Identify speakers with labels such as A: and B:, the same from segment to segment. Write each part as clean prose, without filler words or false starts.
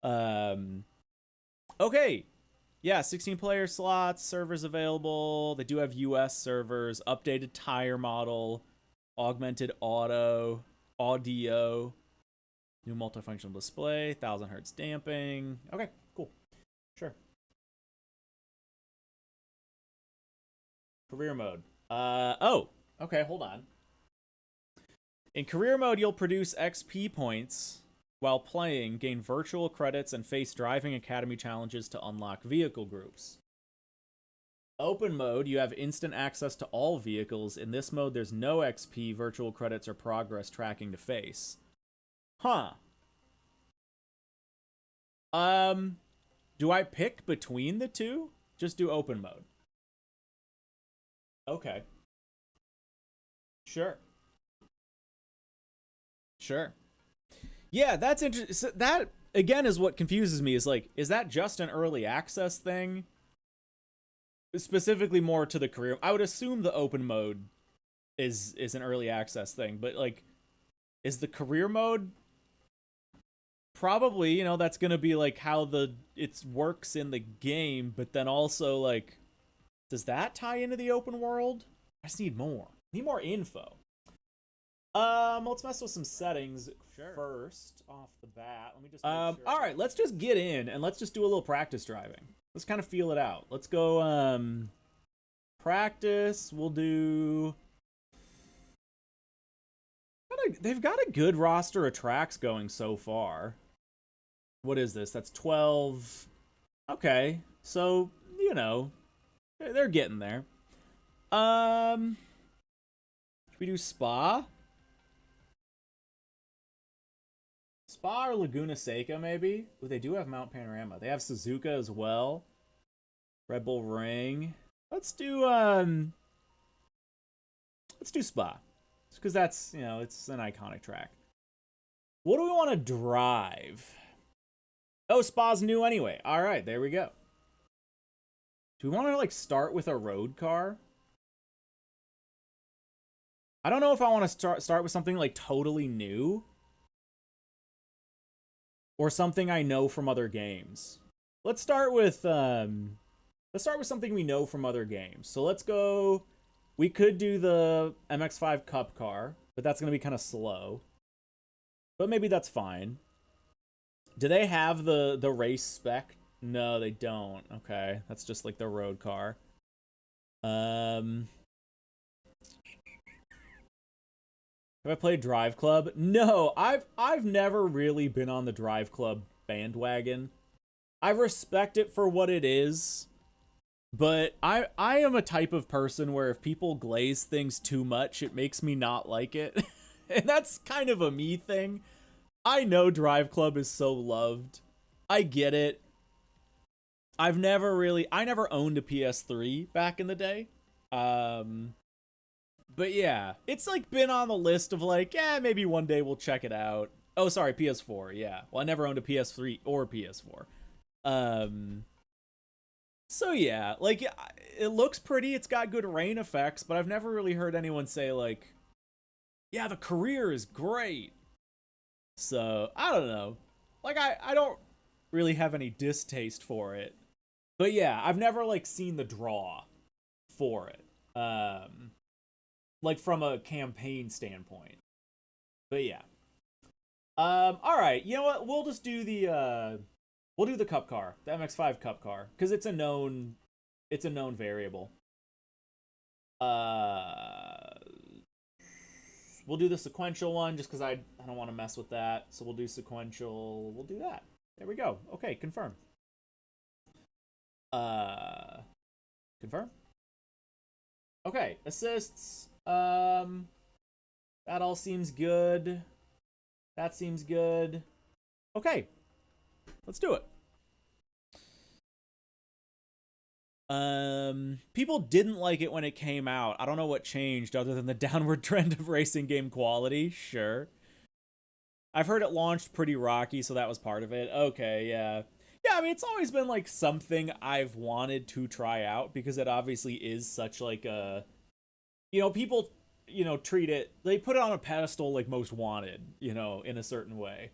A: Um, okay. Yeah, 16 player slots, servers available. They do have US servers, updated tire model, augmented audio, new multifunctional display, 1000 hertz damping. Okay, cool. Sure. Career mode. Oh, okay, hold on. In career mode, you'll produce XP points while playing, gain virtual credits, and face driving academy challenges to unlock vehicle groups. Open mode, you have instant access to all vehicles. In this mode, there's no XP, virtual credits, or progress tracking to face. Huh. Do I pick between the two? Just do open mode. Okay. Sure. Sure. Yeah, that's interesting. So that again is what confuses me. Is like, is that just an early access thing? Specifically, more to the career. I would assume the open mode is an early access thing, but like, is the career mode probably, that's gonna be like how it works in the game, but then also like, does that tie into the open world? I just need more. Need more info. Let's mess with some settings first off the bat. Let me just all right, let's just get in and let's just do a little practice driving. Let's kind of feel it out. Let's go practice. We'll do they've got a good roster of tracks going so far. What is this? That's 12. Okay. So, they're getting there. Should we do Spa? Spa or Laguna Seca, maybe? Ooh, they do have Mount Panorama. They have Suzuka as well. Red Bull Ring. Let's do Spa. Because that's, it's an iconic track. What do we want to drive? Oh, Spa's new anyway. All right, there we go. Do we want to, like, start with a road car? I don't know if I want to start with something, like, totally new. Or something I know from other games. Let's start with something we know from other games. So let's go. We could do the MX5 Cup car, but that's gonna be kind of slow. But maybe that's fine. Do they have the race spec? No, they don't. Okay, that's just like the road car. Have I played Drive Club? No, I've never really been on the Drive Club bandwagon. I respect it for what it is, but I am a type of person where if people glaze things too much, it makes me not like it. And that's kind of a me thing. I know Drive Club is so loved. I get it. I never owned a PS3 back in the day. But yeah, it's like been on the list of like, yeah, maybe one day we'll check it out. Oh, sorry, PS4. Yeah. Well, I never owned a PS3 or PS4. So yeah, like it looks pretty. It's got good rain effects, but I've never really heard anyone say like, yeah, the career is great. So I don't know. Like I don't really have any distaste for it. But yeah, I've never like seen the draw for it. Like from a campaign standpoint. But yeah. All right. You know what? We'll just do the cup car, the MX5 cup car, because it's a known variable. We'll do the sequential one just because I don't want to mess with that. So we'll do sequential. We'll do that. There we go. Okay, confirm. Confirm. Okay, assists. That all seems good. That seems good. Okay, let's do it. People didn't like it when it came out. I don't know what changed other than the downward trend of racing game quality. Sure. I've heard it launched pretty rocky, so that was part of it. Okay, yeah. Yeah, I mean, it's always been like something I've wanted to try out because it obviously is such like a, people, treat it, they put it on a pedestal like most wanted, in a certain way.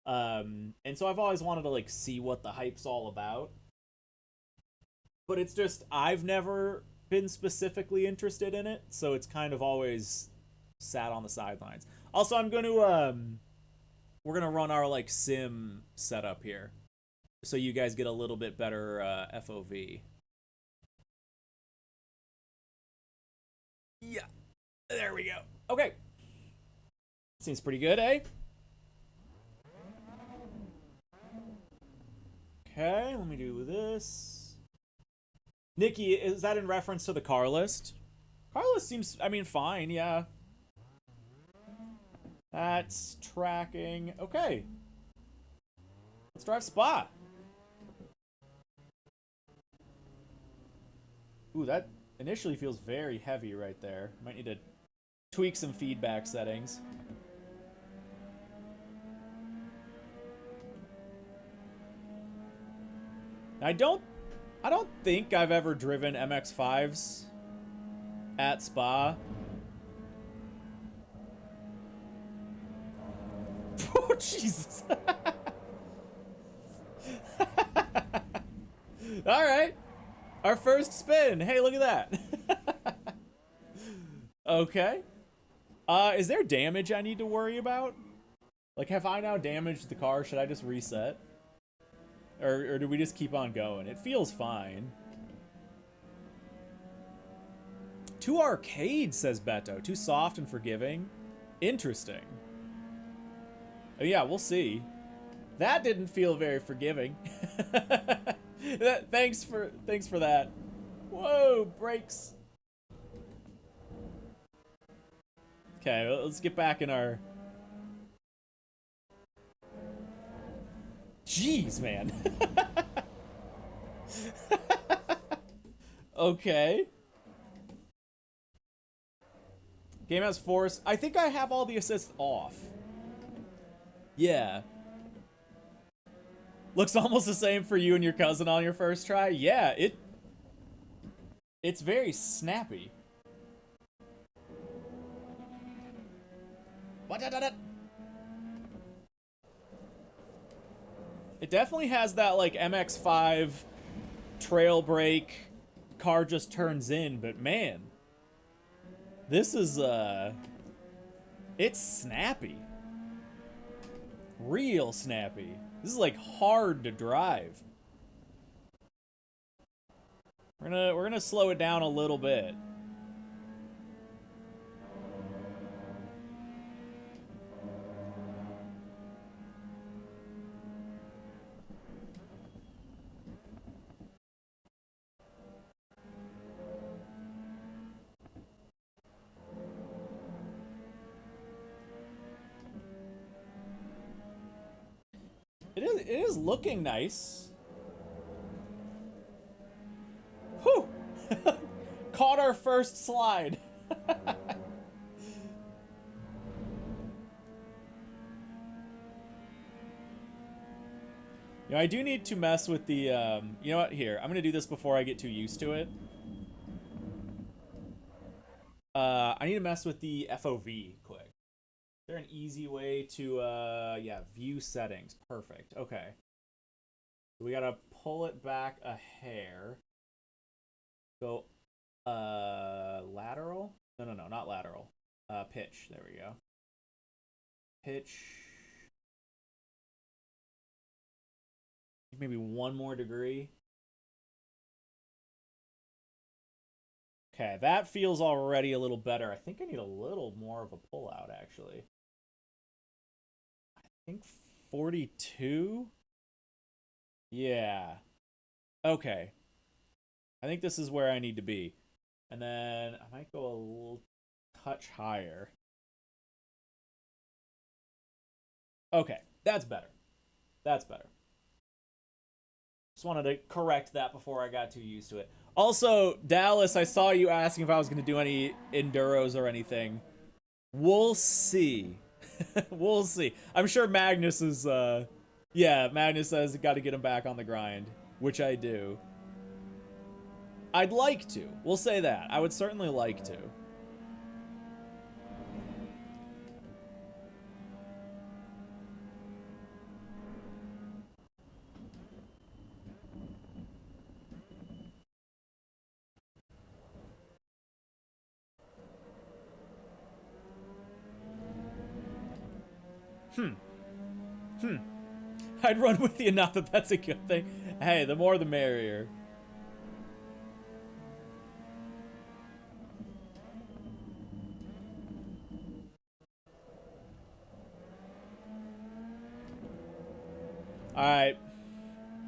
A: And so I've always wanted to like see what the hype's all about. But it's just I've never been specifically interested in it, so it's kind of always sat on the sidelines. Also, I'm going to we're going to run our like sim setup here so you guys get a little bit better FOV. Yeah. There we go. Okay. Seems pretty good, eh? Okay, let me do this. Nikki, is that in reference to the car list? Car list seems, I mean, fine, yeah. That's tracking. Okay. Let's drive Spa. Ooh, that initially feels very heavy right there. Might need to tweak some feedback settings. I don't think I've ever driven MX-5s at Spa. Oh, Jesus. All right. Our first spin. Hey, look at that. Okay. Is there damage I need to worry about? Like, have I now damaged the car? Should I just reset? Or do we just keep on going? It feels fine. Too arcade, says Beto. Too soft and forgiving. Interesting. Oh, yeah, we'll see. That didn't feel very forgiving. Thanks for that. Whoa, brakes. Okay, let's get back in our... Jeez, man. Okay. Game has force. I think I have all the assists off. Yeah. Looks almost the same for you and your cousin on your first try. Yeah, it's very snappy. It definitely has that like MX-5 trail brake, car just turns in, but man, this is it's snappy. Real snappy. This is like hard to drive. We're gonna slow it down a little bit. It is looking nice. Whew! Caught our first slide. You know, I do need to mess with the, you know what, here, I'm gonna do this before I get too used to it. I need to mess with the FOV quick. Is there an easy way to, yeah, view settings? Perfect, okay. So we gotta pull it back a hair. Go, lateral? No, not lateral. Pitch, there we go. Pitch. Maybe one more degree. Okay, that feels already a little better. I think I need a little more of a pullout, actually. I think 42? Yeah. Okay. I think this is where I need to be. And then I might go a little touch higher. Okay, that's better. That's better. Just wanted to correct that before I got too used to it. Also, Dallas, I saw you asking if I was going to do any enduros or anything. We'll see. We'll see. I'm sure Magnus is, yeah, Magnus says got to get him back on the grind, which I do. I'd like to. We'll say that. I would certainly like to. I'd run with you, not that that's a good thing. Hey, the more the merrier. Alright.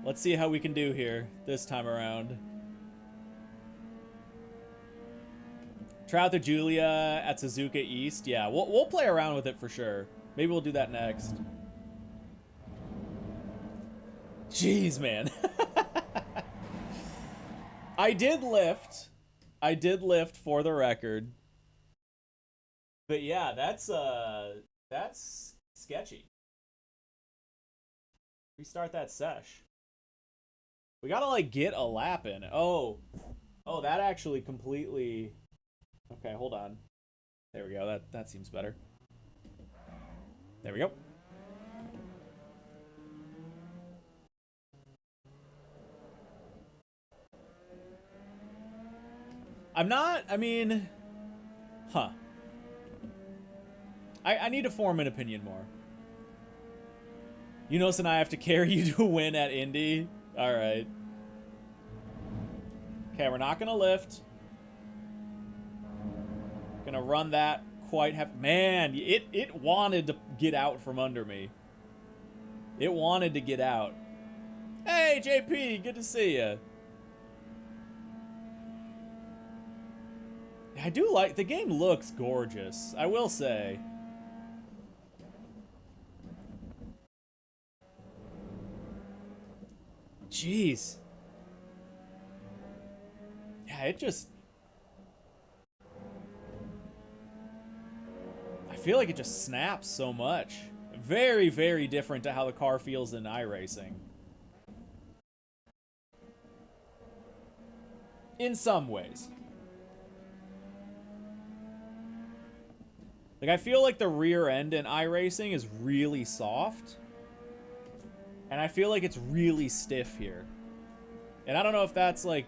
A: Let's see how we can do here this time around. Try out the Julia at Suzuka East. Yeah, we'll play around with it for sure. Maybe we'll do that next. Jeez, man. I did lift for the record. But yeah, that's sketchy. Restart that sesh. We gotta like get a lap in. Oh, that actually completely. Okay, hold on. There we go. That seems better. There we go. I mean, huh. I need to form an opinion more. Eunice and I have to carry you to win at Indy. All right. Okay, we're not gonna lift. Gonna run that quite heavy. Man, it wanted to get out from under me. It wanted to get out. Hey, JP, good to see you. I do like, the game looks gorgeous, I will say. Jeez. Yeah, it just... I feel like it just snaps so much. Very, very different to how the car feels in iRacing. In some ways. Like, I feel like the rear end in iRacing is really soft. And I feel like it's really stiff here. And I don't know if that's like...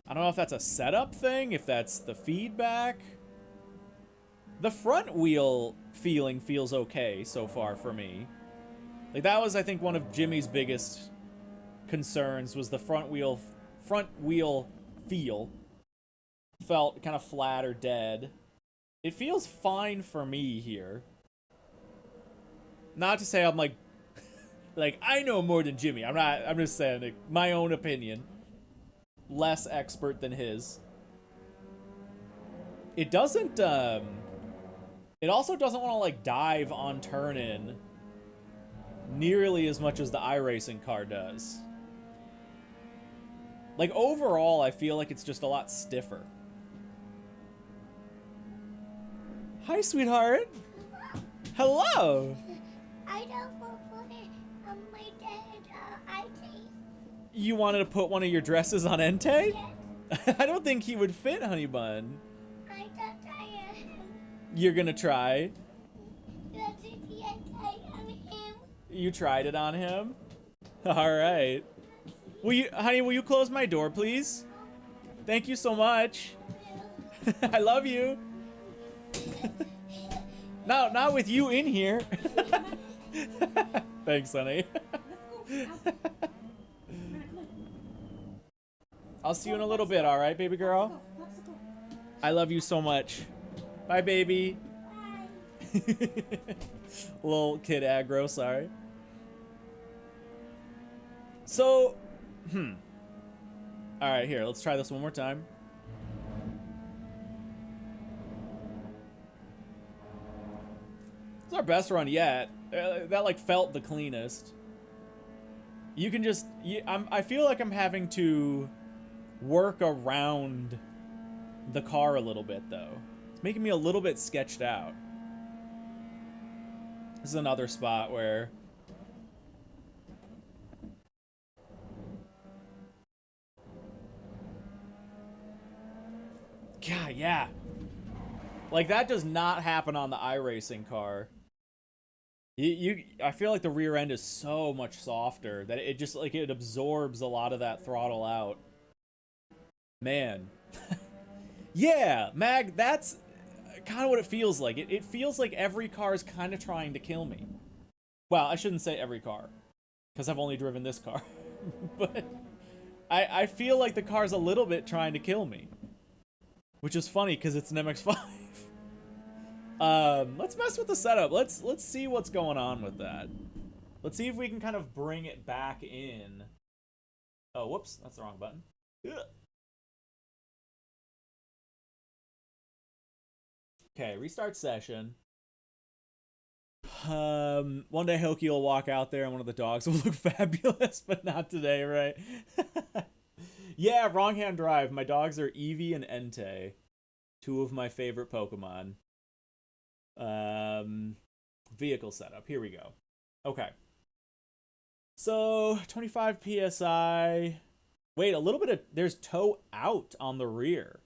A: I don't know if that's a setup thing, if that's the feedback. The front wheel feeling feels okay so far for me. Like, that was, I think, one of Jimmy's biggest concerns was the front wheel feel. Felt kind of flat or dead. It feels fine for me here. Not to say I'm like, I know more than Jimmy. I'm just saying, like, my own opinion. Less expert than his. It doesn't, it also doesn't want to, like, dive on turn-in nearly as much as the iRacing car does. Like, overall, I feel like it's just a lot stiffer. Hi, sweetheart. Hello.
B: I don't want to put it on my dad, IT.
A: You wanted to put one of your dresses on Entei?
B: Yes.
A: I don't think he would fit, honey bun.
B: I thought I am.
A: You're gonna try?
B: That's the Entei on him.
A: You tried it on him? Alright. Honey, will you close my door, please? Thank you so much. I love you. No, not with you in here. Thanks, honey. I'll see you in a little bit, alright, baby girl? I love you so much. Bye, baby.
B: Bye.
A: Little kid aggro, sorry. So, Alright, here, let's try this one more time. It's our best run yet. That, like, felt the cleanest. You can just... I feel like I'm having to work around the car a little bit, though. It's making me a little bit sketched out. This is another spot where... God, yeah. Like, that does not happen on the iRacing car. I feel like the rear end is so much softer that it just, like, it absorbs a lot of that throttle out. Man. Yeah, Mag, that's kind of what it feels like. It feels like every car is kind of trying to kill me. Well, I shouldn't say every car, because I've only driven this car. But I feel like the car's a little bit trying to kill me. Which is funny, because it's an MX-5. Let's mess with the setup. Let's see what's going on with that. Let's see if we can kind of bring it back in. Oh, whoops, that's the wrong button. Ugh. Okay, restart session. One day Hoki will walk out there and one of the dogs will look fabulous, but not today, right? Yeah, wrong hand drive. My dogs are Eevee and Entei, two of my favorite Pokemon. Vehicle setup. Here we go. Okay. So, 25 PSI. Wait, a little bit of... There's toe out on the rear.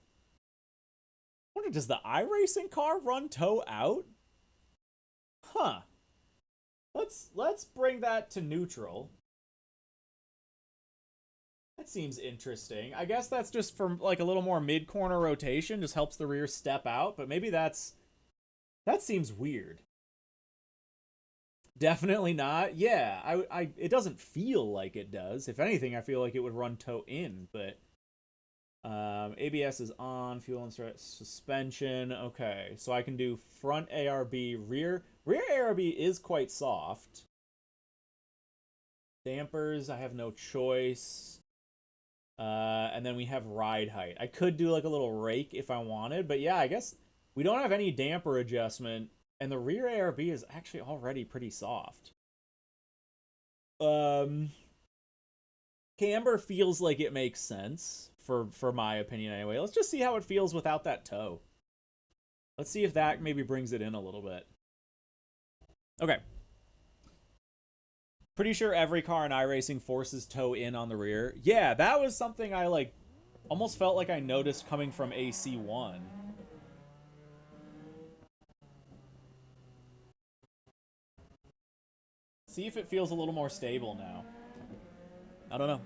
A: I wonder, does the iRacing car run toe out? Huh. Let's bring that to neutral. That seems interesting. I guess that's just for like a little more mid-corner rotation, just helps the rear step out, but maybe that seems weird. Definitely not. Yeah, it doesn't feel like it does. If anything, I feel like it would run toe in, but ABS is on, fuel and suspension. Okay, so I can do front ARB, rear ARB is quite soft. Dampers, I have no choice. And then we have ride height. I could do like a little rake if I wanted, but yeah, I guess we don't have any damper adjustment, and the rear ARB is actually already pretty soft. Camber feels like it makes sense for my opinion anyway. Let's just see how it feels without that toe. Let's see if that maybe brings it in a little bit. Okay. Pretty sure every car in iRacing forces toe in on the rear. Yeah, that was something I like almost felt like I noticed coming from AC1. See if it feels a little more stable now. I don't know.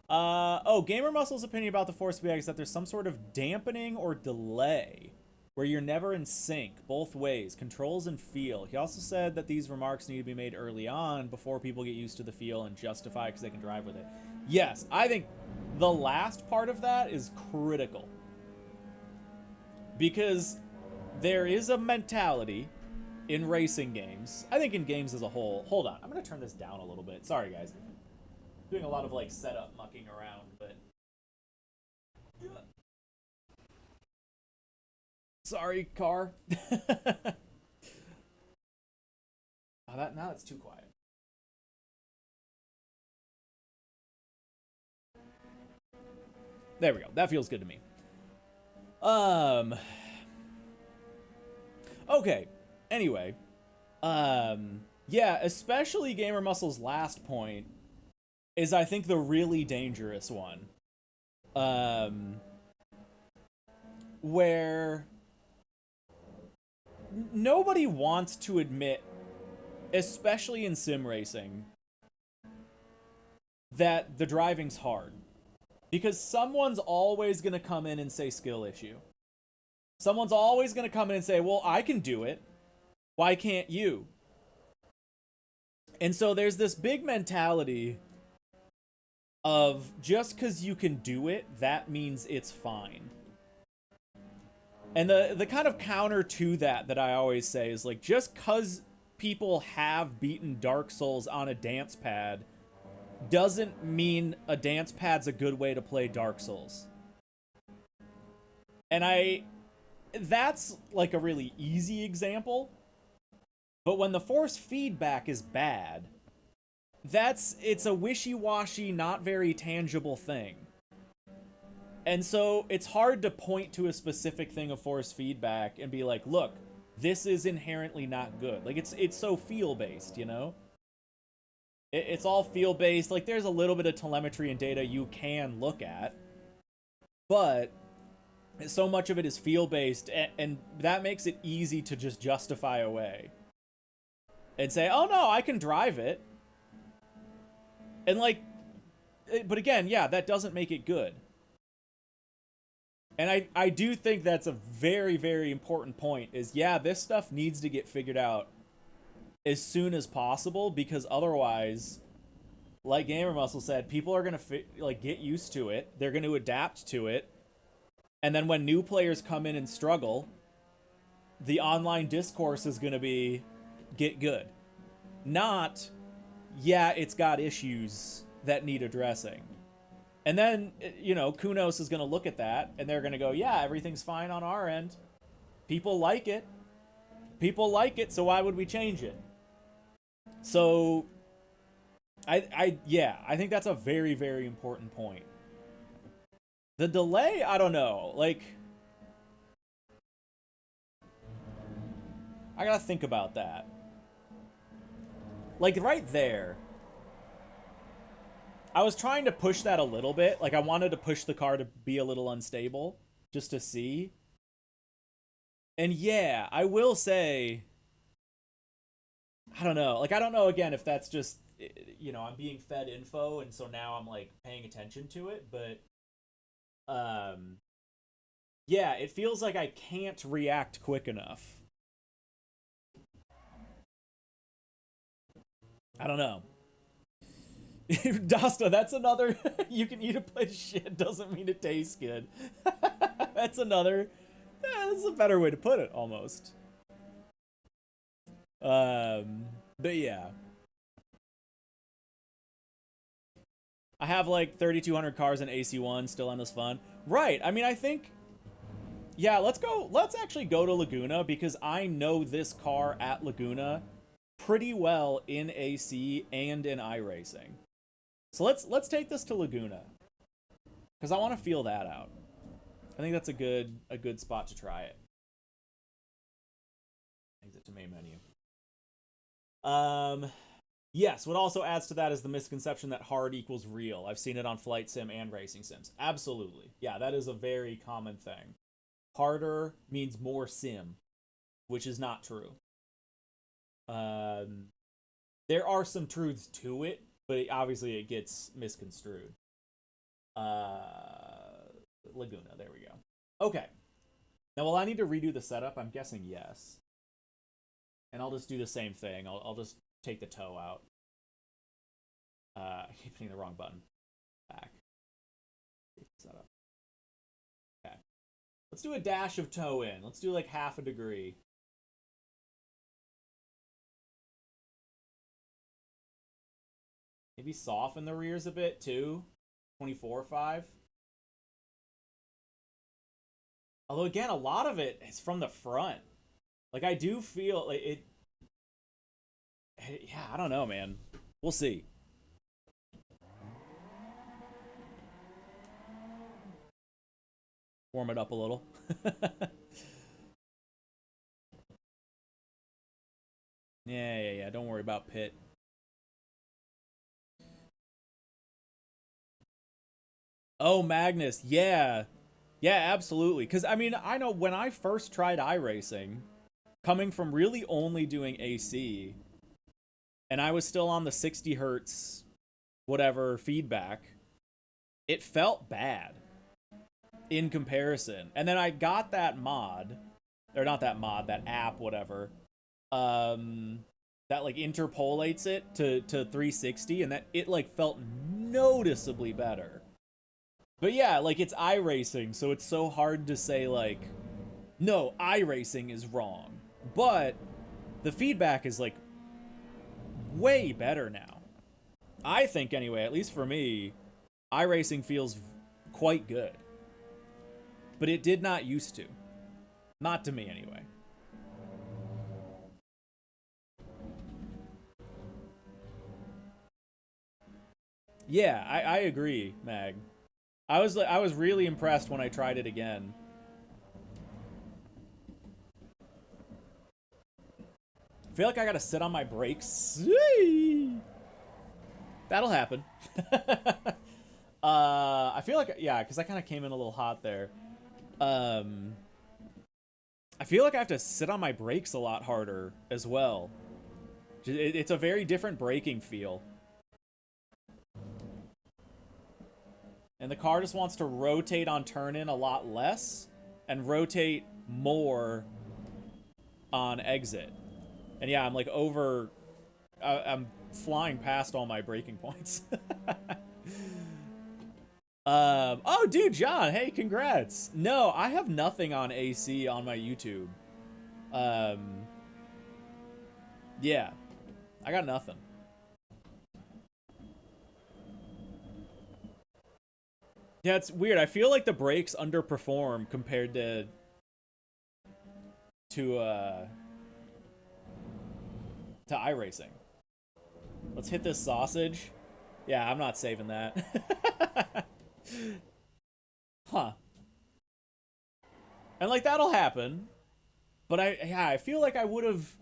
A: Oh, Gamer Muscle's opinion about the force feedback is that there's some sort of dampening or delay where you're never in sync, both ways, controls and feel. He also said that these remarks need to be made early on before people get used to the feel and justify because they can drive with it. Yes, I think the last part of that is critical. Because there is a mentality in racing games, I think in games as a whole. Hold on, I'm going to turn this down a little bit. Sorry, guys. Doing a lot of like setup mucking around, but sorry, car. Now it's too quiet. There we go. That feels good to me. Okay. Anyway, yeah, especially Gamer Muscle's last point is, I think, the really dangerous one. Where nobody wants to admit, especially in sim racing, that the driving's hard. Because someone's always going to come in and say skill issue. Someone's always going to come in and say, well, I can do it. Why can't you? And so there's this big mentality of just because you can do it, that means it's fine. And the kind of counter to that I always say is like, just because people have beaten Dark Souls on a dance pad doesn't mean a dance pad's a good way to play Dark Souls. And that's like a really easy example. But when the force feedback is bad, it's a wishy-washy, not very tangible thing. And so it's hard to point to a specific thing of force feedback and be like, look, this is inherently not good. Like, it's so feel-based, you know? It's all feel-based. Like, there's a little bit of telemetry and data you can look at, but so much of it is feel-based, and that makes it easy to just justify away. And say, oh no, I can drive it. And like, but again, yeah, that doesn't make it good. And I do think that's a very, very important point is, yeah, this stuff needs to get figured out as soon as possible, because otherwise, like Gamer Muscle said, people are going to like get used to it. They're going to adapt to it. And then when new players come in and struggle, the online discourse is going to be get good. Not, yeah, it's got issues that need addressing. And then, you know, Kunos is going to look at that, and they're going to go, yeah, everything's fine on our end. People like it. People like it, so why would we change it? So, yeah, I think that's a very, very important point. The delay, I don't know. Like, I gotta think about that. Like, right there, I was trying to push that a little bit. Like, I wanted to push the car to be a little unstable, just to see. And yeah, I will say, I don't know. Like, I don't know, again, if that's just, you know, I'm being fed info, and so now I'm, like, paying attention to it, but, yeah, it feels like I can't react quick enough. I don't know. Dasta, that's another. You can eat a plate of shit doesn't mean it tastes good. That's another. That's a better way to put it, almost. But yeah, I have like 3,200 cars in AC1, still endless fun. Right. I mean, I think. Yeah, let's go. Let's actually go to Laguna, because I know this car at Laguna pretty well in AC and in iRacing. So let's take this to Laguna, because I want to feel that out. I think that's a good spot to try it. Exit to main menu. Yes, what also adds to that is the misconception that hard equals real. I've seen it on flight sim and racing sims. Absolutely. Yeah, that is a very common thing. Harder means more sim, which is not true. There are some truths to it, but obviously it gets misconstrued. Laguna, there we go. Okay. Now, will I need to redo the setup? I'm guessing yes. And I'll just do the same thing. I'll just take the toe out. I keep hitting the wrong button. Back. Setup. Okay. Let's do a dash of toe in. Let's do like half a degree. Maybe soften the rears a bit too. 24.5. Although again, a lot of it is from the front. Like, I do feel like it. Yeah, I don't know, man. We'll see. Warm it up a little. Yeah. Don't worry about pit. Oh, Magnus. Yeah. Yeah, absolutely. Because, I mean, I know when I first tried iRacing, coming from really only doing AC, and I was still on the 60 hertz, whatever, feedback, it felt bad in comparison. And then I got that mod, or not that mod, that app, whatever, that, like, interpolates it to 360, and that it, like, felt noticeably better. But yeah, like, it's iRacing, so it's so hard to say, like, no, iRacing is wrong. But the feedback is, like, way better now. I think, anyway, at least for me, iRacing feels quite good. But it did not used to. Not to me, anyway. Yeah, I agree, Mag. I was really impressed when I tried it again. I feel like I gotta sit on my brakes. That'll happen. I feel like, yeah, because I kind of came in a little hot there. I feel like I have to sit on my brakes a lot harder as well. It's a very different braking feel. And the car just wants to rotate on turn-in a lot less and rotate more on exit. And yeah, I'm like I'm flying past all my braking points. Oh, dude, John, hey, congrats. No, I have nothing on AC on my YouTube. Yeah, I got nothing. Yeah, it's weird. I feel like the brakes underperform compared to iRacing. Let's hit this sausage. Yeah, I'm not saving that. Huh. And like that'll happen. But I feel like I would have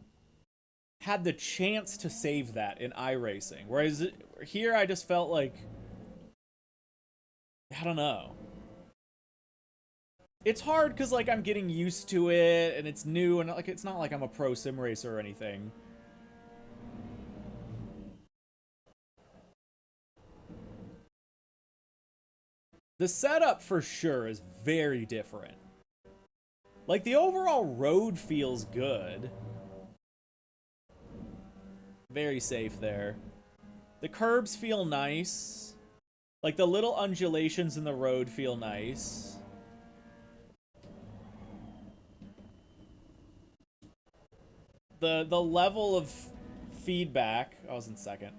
A: had the chance to save that in iRacing. Whereas here I just felt like I don't know. It's hard because like I'm getting used to it and it's new and like it's not like I'm a pro sim racer or anything. The setup for sure is very different. Like the overall road feels good. Very safe there. The curbs feel nice. Like the little undulations in the road feel nice. The level of feedback, I was in second.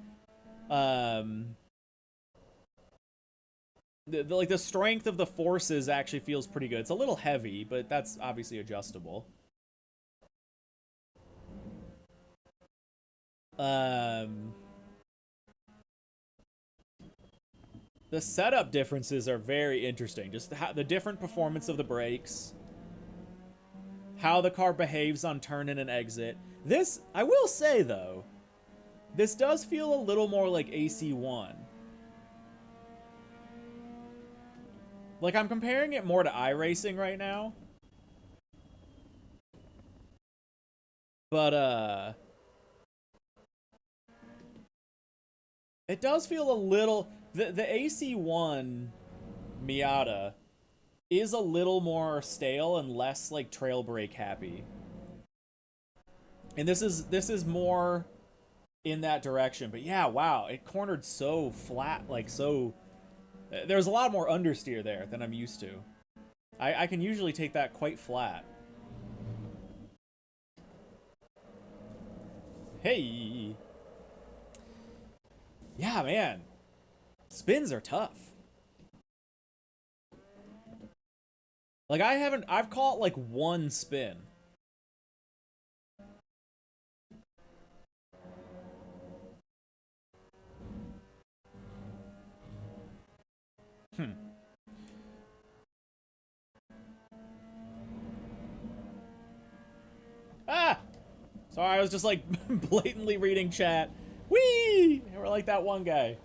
A: Like the strength of the forces actually feels pretty good. It's a little heavy, but that's obviously adjustable. The setup differences are very interesting. Just the different performance of the brakes, how the car behaves on turn in and exit. This, I will say though, this does feel a little more like AC1. Like I'm comparing it more to iRacing right now. But it does feel a little the AC1 Miata is a little more stale and less like trail brake happy. And this is more in that direction. But yeah, wow, it cornered so flat, like so there's a lot more understeer there than I'm used to. I can usually take that quite flat. Hey. Yeah, man. Spins are tough. Like I've caught like one spin. Ah! Sorry, I was just like blatantly reading chat. Whee! We're like that one guy.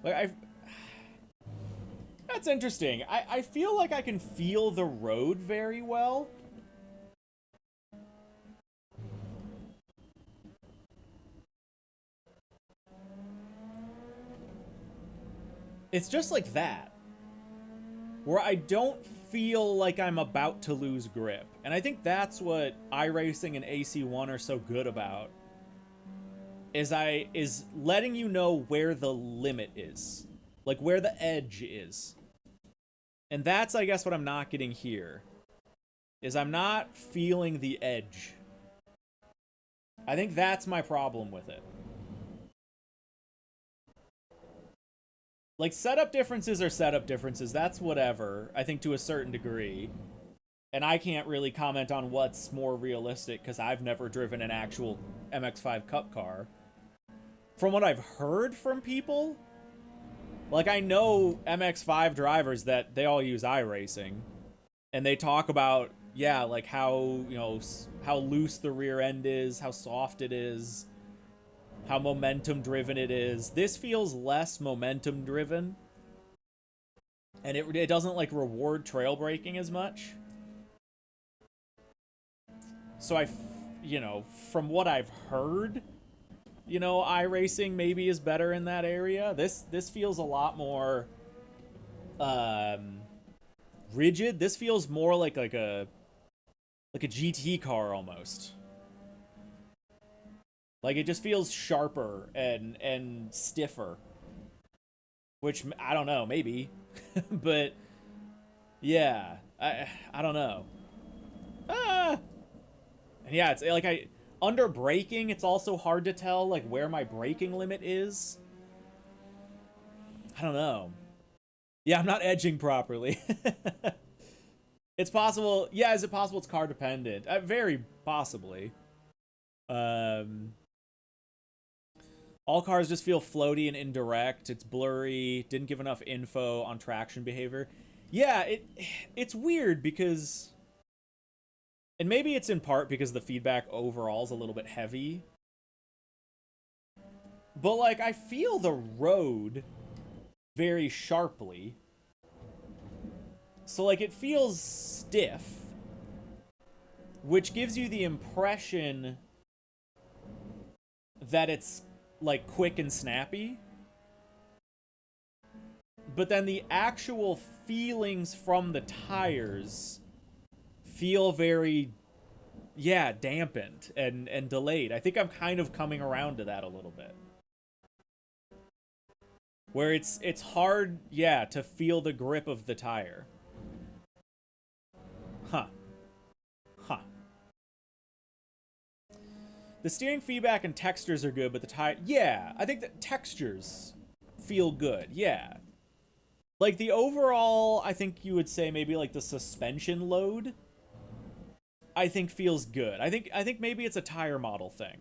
A: Like that's interesting. I feel like I can feel the road very well. It's just like that. Where I don't feel like I'm about to lose grip. And I think that's what iRacing and AC1 are so good about. Is letting you know where the limit is. Like where the edge is. And that's, I guess, what I'm not getting here. Is I'm not feeling the edge. I think that's my problem with it. Like, setup differences are setup differences. That's whatever, I think, to a certain degree. And I can't really comment on what's more realistic, because I've never driven an actual MX-5 Cup car. From what I've heard from people, like, I know MX-5 drivers that they all use iRacing. And they talk about, yeah, like, how, you know, how loose the rear end is, how soft it is, how momentum driven it is. This feels less momentum driven. And it doesn't like reward trail braking as much. So you know, from what I've heard, you know, iRacing maybe is better in that area. This feels a lot more rigid. This feels more like a GT car almost. Like, it just feels sharper and stiffer. Which, I don't know, maybe. But, yeah. I don't know. Ah! And yeah, it's like under braking, it's also hard to tell, like, where my braking limit is. I don't know. Yeah, I'm not edging properly. It's possible. Yeah, is it possible it's car dependent? Very possibly. All cars just feel floaty and indirect. It's blurry. Didn't give enough info on traction behavior. Yeah, it's weird because, and maybe it's in part because the feedback overall is a little bit heavy. But like, I feel the road very sharply. So like, it feels stiff, which gives you the impression that it's like quick and snappy. But then the actual feelings from the tires feel very, yeah, dampened and delayed. I think I'm kind of coming around to that a little bit. Where it's hard, yeah, to feel the grip of the tire. Huh. Huh. The steering feedback and textures are good, but the tire... Yeah, I think that textures feel good, yeah. Like, the overall, I think you would say maybe, like, the suspension load, I think feels good. I think maybe it's a tire model thing.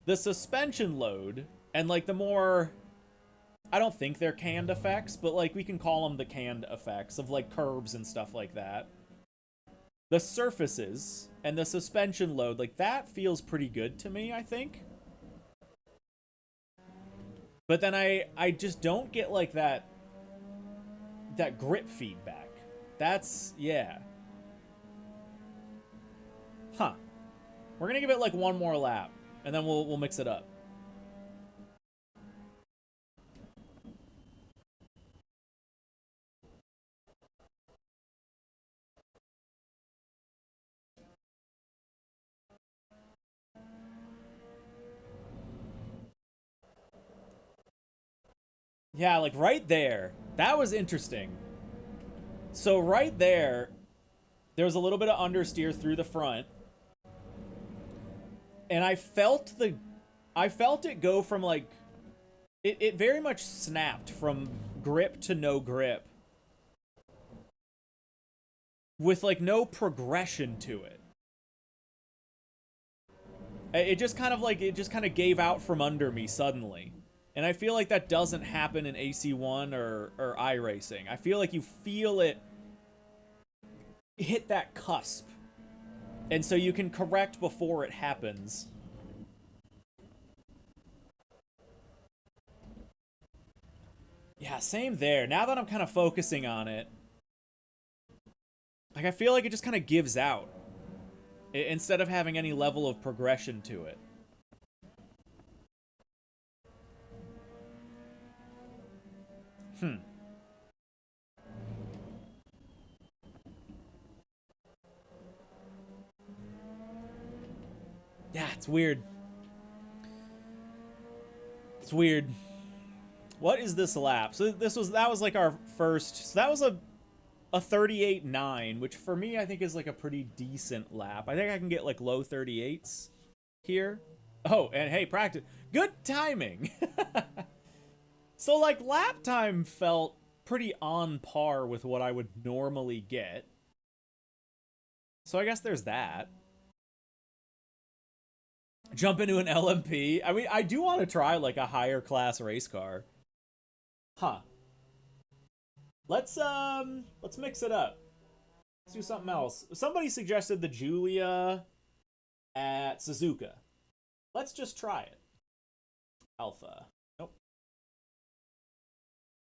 A: The suspension load, and, like, the more... I don't think they're canned effects, but, like, we can call them the canned effects of, like, curbs and stuff like that. The surfaces and the suspension load, like, that feels pretty good to me, I think. But then I just don't get, like, that grip feedback. That's, yeah. Huh. We're gonna give it, like, one more lap, and then we'll mix it up. Yeah, like, right there. That was interesting. So right there, there was a little bit of understeer through the front. And I felt it go from, like, it very much snapped from grip to no grip. With, like, no progression to it. It just kind of gave out from under me suddenly. And I feel like that doesn't happen in AC1 or iRacing. I feel like you feel it hit that cusp. And so you can correct before it happens. Yeah, same there. Now that I'm kind of focusing on it, like, I feel like it just kind of gives out. Instead of having any level of progression to it. Yeah, it's weird. It's weird. What is this lap? So that was like our first. So that was a 38.9, which for me I think is like a pretty decent lap. I think I can get like low 38s here. Oh, and hey, practice. Good timing. So like lap time felt pretty on par with what I would normally get. So I guess there's that. Jump into an LMP. I mean, I do want to try like a higher class race car. Huh. Let's mix it up. Let's do something else. Somebody suggested the Giulia at Suzuka. Let's just try it. Alpha. Nope.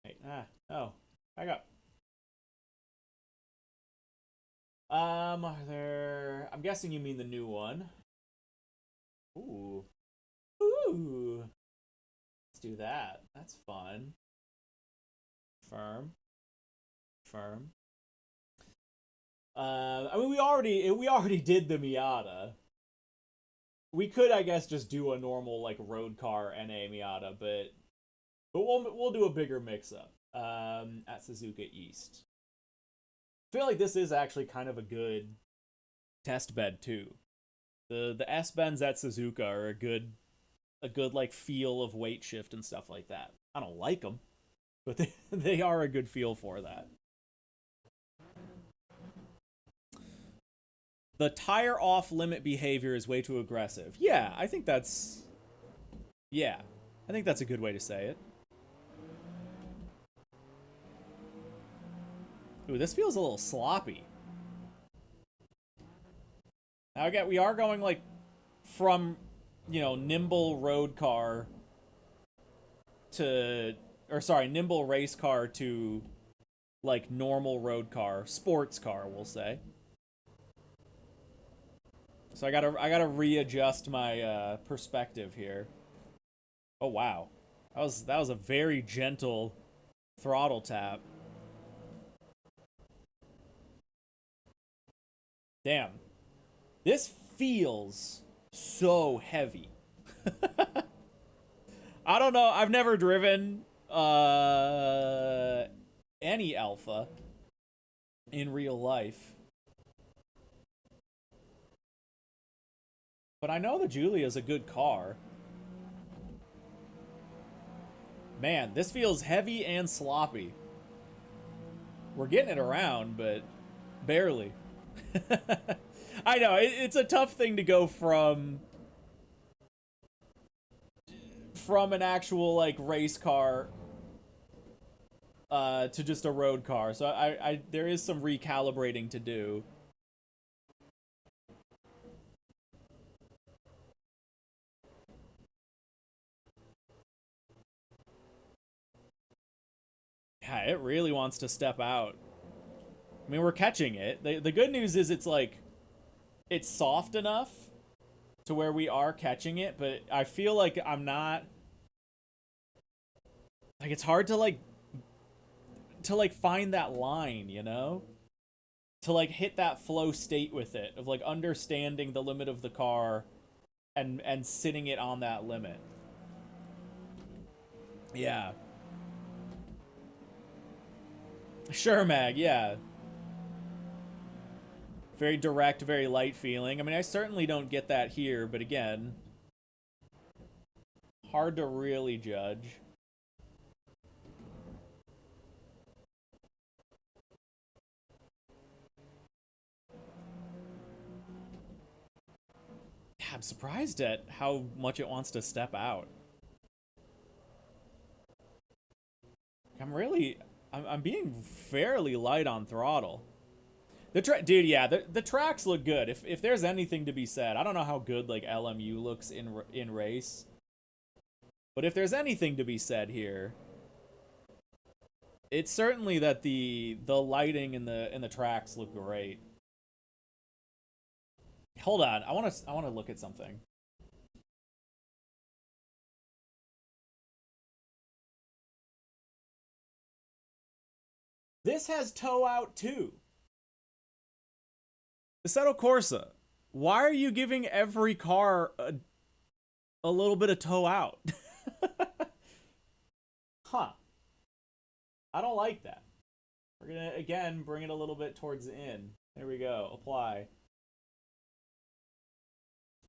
A: Wait, oh. Back up. Are there... I'm guessing you mean the new one. Ooh. Ooh. Let's do that. That's fun. Firm. Firm. I mean, we already did the Miata. We could, I guess, just do a normal like road car NA Miata, but we'll do a bigger mix up at Suzuka East. I feel like this is actually kind of a good test bed too. The S bends at Suzuka are a good like feel of weight shift and stuff like that. I don't like them, but they are a good feel for that. The tire off limit behavior is way too aggressive. Yeah, I think that's... Yeah, I think that's a good way to say it. Ooh, this feels a little sloppy. Now again, we are going like from, you know, nimble road car to... Or sorry, nimble race car to like normal road car. Sports car, we'll say. So I gotta readjust my perspective here. Oh wow, that was a very gentle throttle tap. Damn, this feels so heavy. I don't know. I've never driven any Alpha in real life. But I know the Giulia's a good car. Man, this feels heavy and sloppy. We're getting it around, but barely. I know, it's a tough thing to go from an actual, like, race car to just a road car. So there is some recalibrating to do. Yeah, it really wants to step out. I mean, we're catching it. The good news is it's like, it's soft enough to where we are catching it, but I feel like I'm not... Like, it's hard to find that line, you know? To, like, hit that flow state with it, of, like, understanding the limit of the car and sitting it on that limit. Yeah. Sure, Mag, yeah. Very direct, very light feeling. I mean, I certainly don't get that here, but again, hard to really judge. Yeah, I'm surprised at how much it wants to step out. I'm being fairly light on throttle. Dude, yeah, the tracks look good. If there's anything to be said, I don't know how good like LMU looks in race, but if there's anything to be said here, it's certainly that the lighting in the tracks look great. Hold on, I want to look at something. This has toe out too. Assetto Corsa, why are you giving every car a little bit of toe out? Huh. I don't like that. We're gonna, again, bring it a little bit towards the in. There we go. Apply.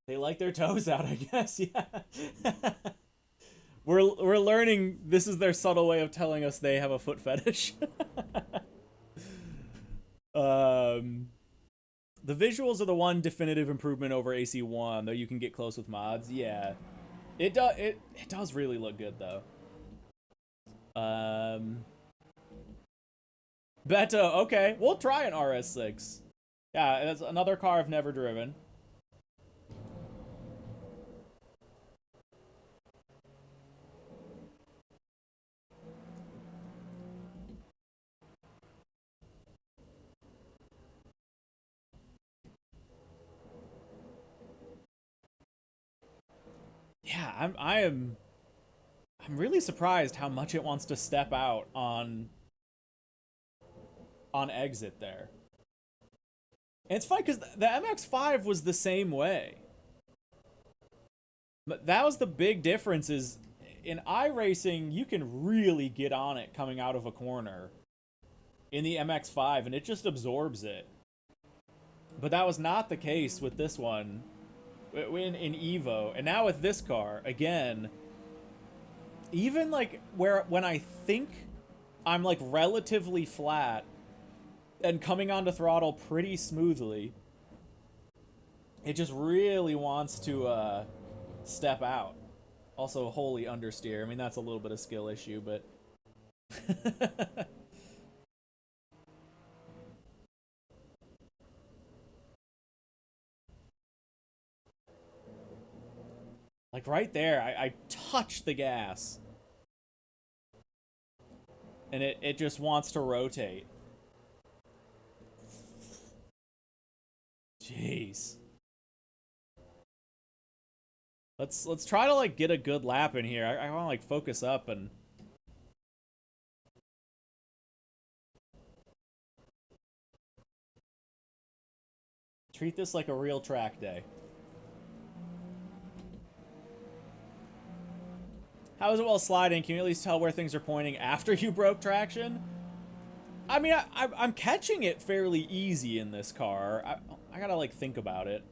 A: They like their toes out, I guess. Yeah. We're learning this is their subtle way of telling us they have a foot fetish. The visuals are the one definitive improvement over AC1, though you can get close with mods. Yeah. It does really look good though. Beto, okay. We'll try an RS6. Yeah, that's another car I've never driven. Yeah, I'm really surprised how much it wants to step out on exit there. And it's funny because the MX-5 was the same way. But that was the big difference is in iRacing, you can really get on it coming out of a corner in the MX-5 and it just absorbs it. But that was not the case with this one in EVO. And now with this car, again, even like when I think I'm like relatively flat and coming onto throttle pretty smoothly, it just really wants to step out. Also, wholly understeer. I mean, that's a little bit of skill issue, but like right there, I touched the gas. And it just wants to rotate. Jeez. Let's try to like get a good lap in here. I want to like focus up and treat this like a real track day. How is it while sliding? Can you at least tell where things are pointing after you broke traction? I mean, I'm catching it fairly easy in this car. I gotta like think about it.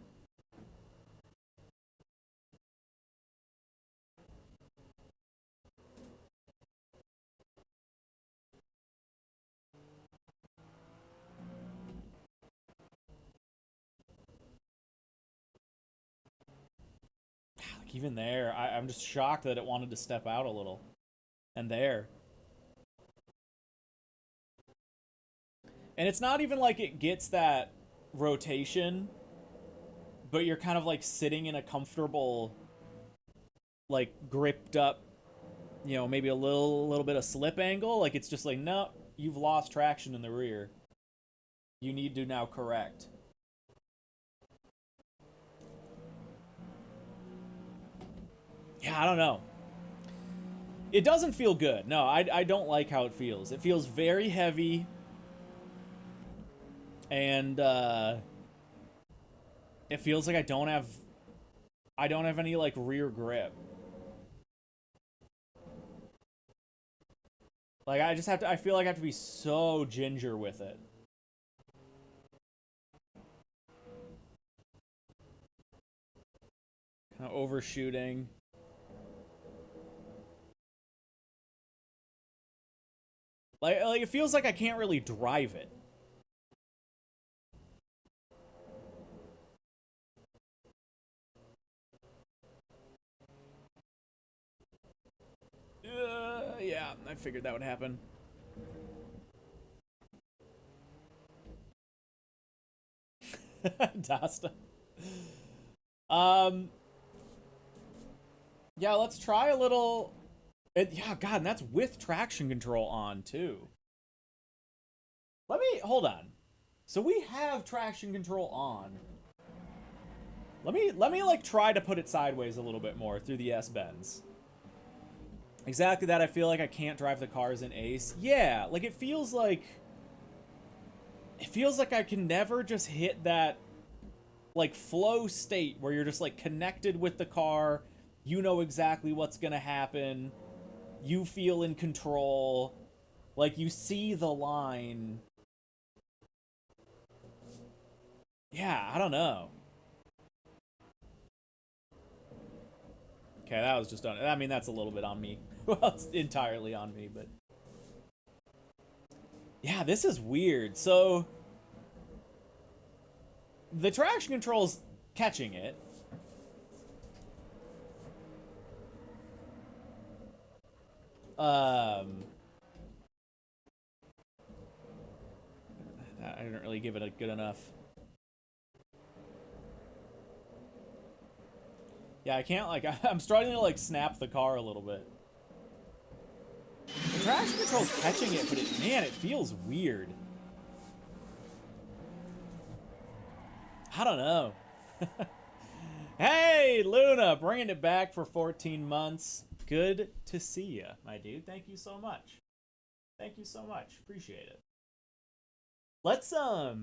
A: Like even there, I'm just shocked that it wanted to step out a little. And there. And it's not even like it gets that rotation, but you're kind of like sitting in a comfortable, like gripped up, you know, maybe a little bit of slip angle. Like it's just like, no, you've lost traction in the rear. You need to now correct. Yeah, I don't know. It doesn't feel good. No, I don't like how it feels. It feels very heavy. And it feels like I don't have any like rear grip. Like I feel like I have to be so ginger with it. Kind of overshooting. Like it feels like I can't really drive it. Yeah, I figured that would happen. Dasta. Yeah, let's try a little. Yeah, God, and that's with traction control on too. Hold on. So we have traction control on. Let me like try to put it sideways a little bit more through the S-bends. Exactly that. I feel like I can't drive the cars in Ace. Yeah, like it feels like I can never just hit that like flow state where you're just like connected with the car. You know exactly what's gonna happen. You feel in control. Like you see the line. Yeah, I don't know. Okay, that was just I mean, that's a little bit on me. Well, it's entirely on me, but yeah, this is weird. So the traction control's catching it. I didn't really give it a good enough. Yeah, I can't like I'm struggling to like snap the car a little bit. The traction control's catching it, but man, it feels weird. I don't know. Hey, Luna, bringing it back for 14 months. Good to see you, my dude. Thank you so much. Thank you so much. Appreciate it. Let's, Okay,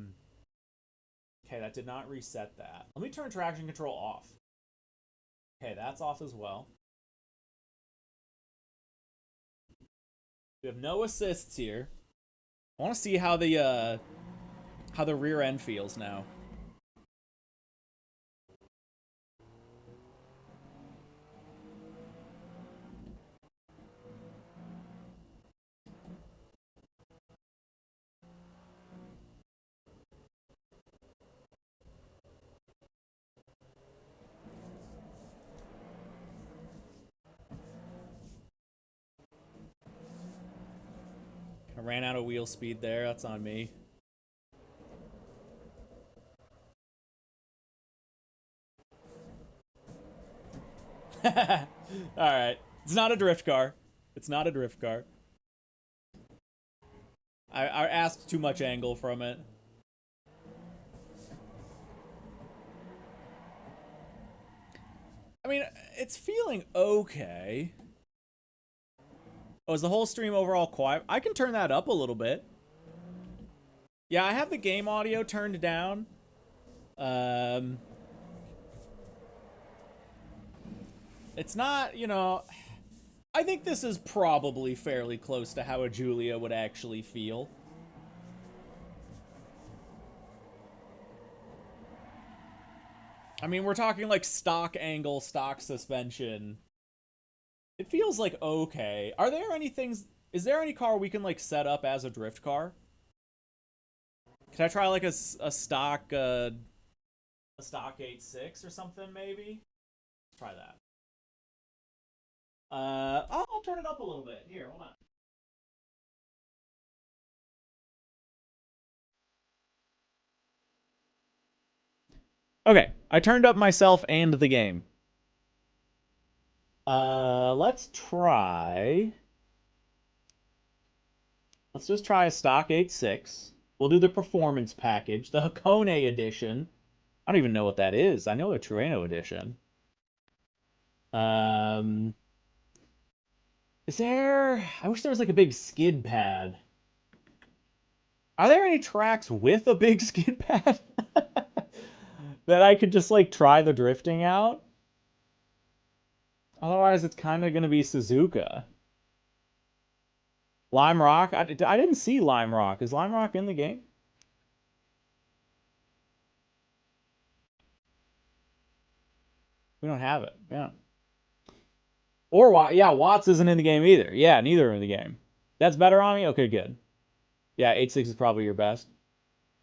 A: that did not reset that. Let me turn traction control off. Okay, that's off as well. We have no assists here. I want to see how the rear end feels now. I ran out of wheel speed there. That's on me. Alright. It's not a drift car. It's not a drift car. I asked too much angle from it. I mean, it's feeling okay. Oh, is the whole stream overall quiet? I can turn that up a little bit. Yeah, I have the game audio turned down. It's not, you know... I think this is probably fairly close to how a Giulia would actually feel. I mean, we're talking like stock angle, stock suspension. It feels like okay. Are there any things... Is there any car we can like set up as a drift car? Can I try like a stock 8.6 or something maybe? Let's try that. I'll turn it up a little bit. Here, hold on. Okay, I turned up myself and the game. Let's try... Let's just try a stock 8.6. We'll do the performance package, the Hakone edition. I don't even know what that is. I know the Trueno edition. Is there... I wish there was like a big skid pad. Are there any tracks with a big skid pad? That I could just like try the drifting out? Otherwise, it's kind of going to be Suzuka. Lime Rock? I didn't see Lime Rock. Is Lime Rock in the game? We don't have it. Yeah. Or, yeah, Watts isn't in the game either. Yeah, neither are in the game. That's better on me? Okay, good. Yeah, 8.6 is probably your best.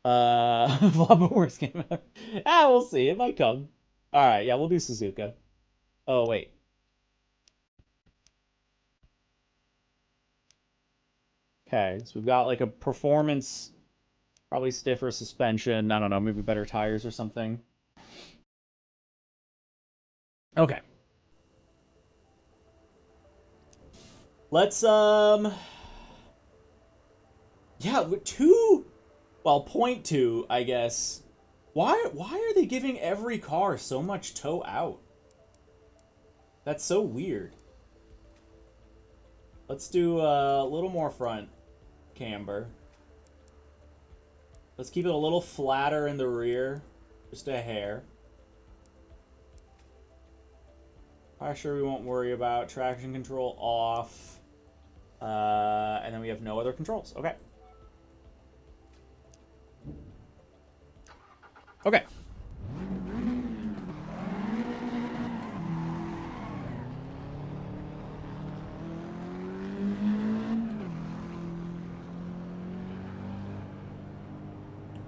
A: Floppa worst game ever. We'll see. It might come. Alright, yeah, we'll do Suzuka. Oh, wait. Okay, so we've got like a performance, probably stiffer suspension. I don't know, maybe better tires or something. Okay. Let's, yeah, 0.2, I guess. Why are they giving every car so much toe out? That's so weird. Let's do a little more front camber. Let's keep it a little flatter in the rear. Just a hair. Pressure we won't worry about. Traction control off. And then we have no other controls. Okay. Okay.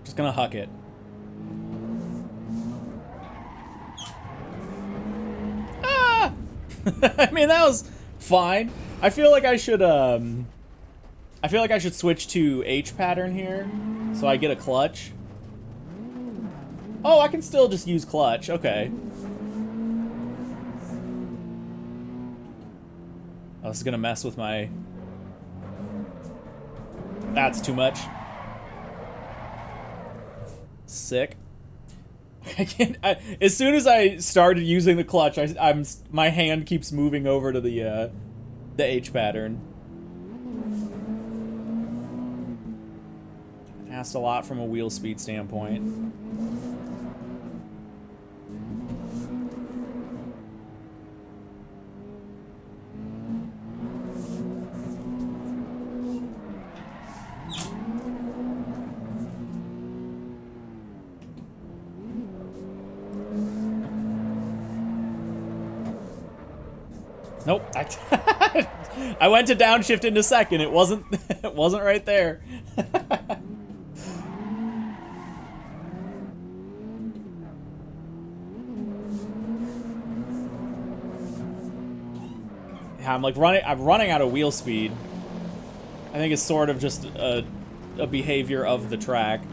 A: Just gonna huck it. Ah! I mean, that was fine. I feel like I should switch to H pattern here, so I get a clutch. Oh, I can still just use clutch. Okay. Oh, this is gonna mess with my... That's too much. Sick. I can't. As soon as I started using the clutch, my hand keeps moving over to the H pattern. Asked a lot from a wheel speed standpoint. Nope. I went to downshift into second. It wasn't right there. Yeah, I'm running out of wheel speed. I think it's sort of just a behavior of the track.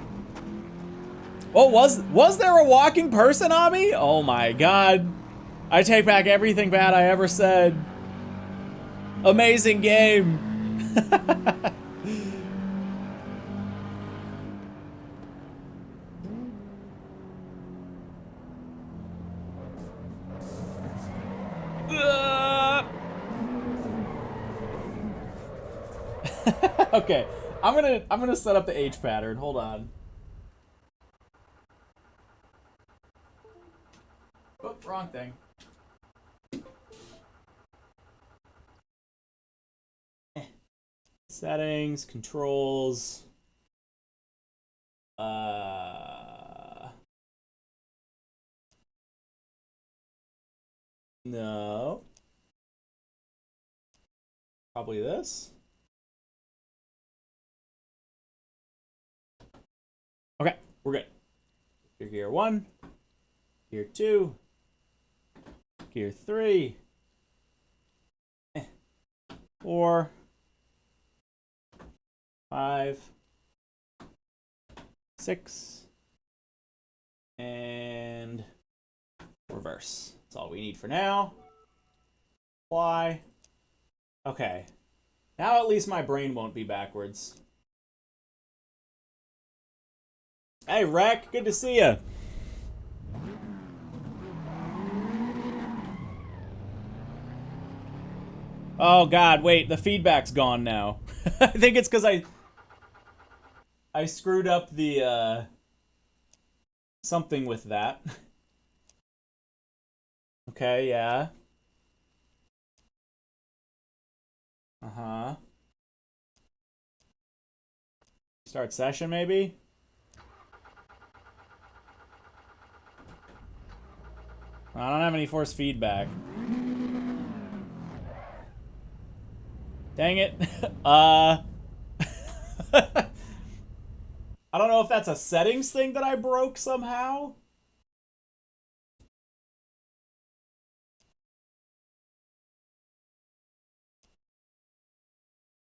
A: Oh, was there a walking person on me? Oh my god. I take back everything bad I ever said. Amazing game. Okay, I'm gonna set up the H pattern. Hold on. Oh, wrong thing. Settings, controls. No. Probably this. Okay, we're good. Gear 1, gear 2, gear 3, 4, 5, 6, and reverse. That's all we need for now. Apply. Okay. Now at least my brain won't be backwards. Hey, Rec, good to see you. Oh god, wait, the feedback's gone now. I think it's because I screwed up the something with that. Okay, yeah. Uh-huh. Start session, maybe? I don't have any force feedback. Dang it. I don't know if that's a settings thing that I broke somehow.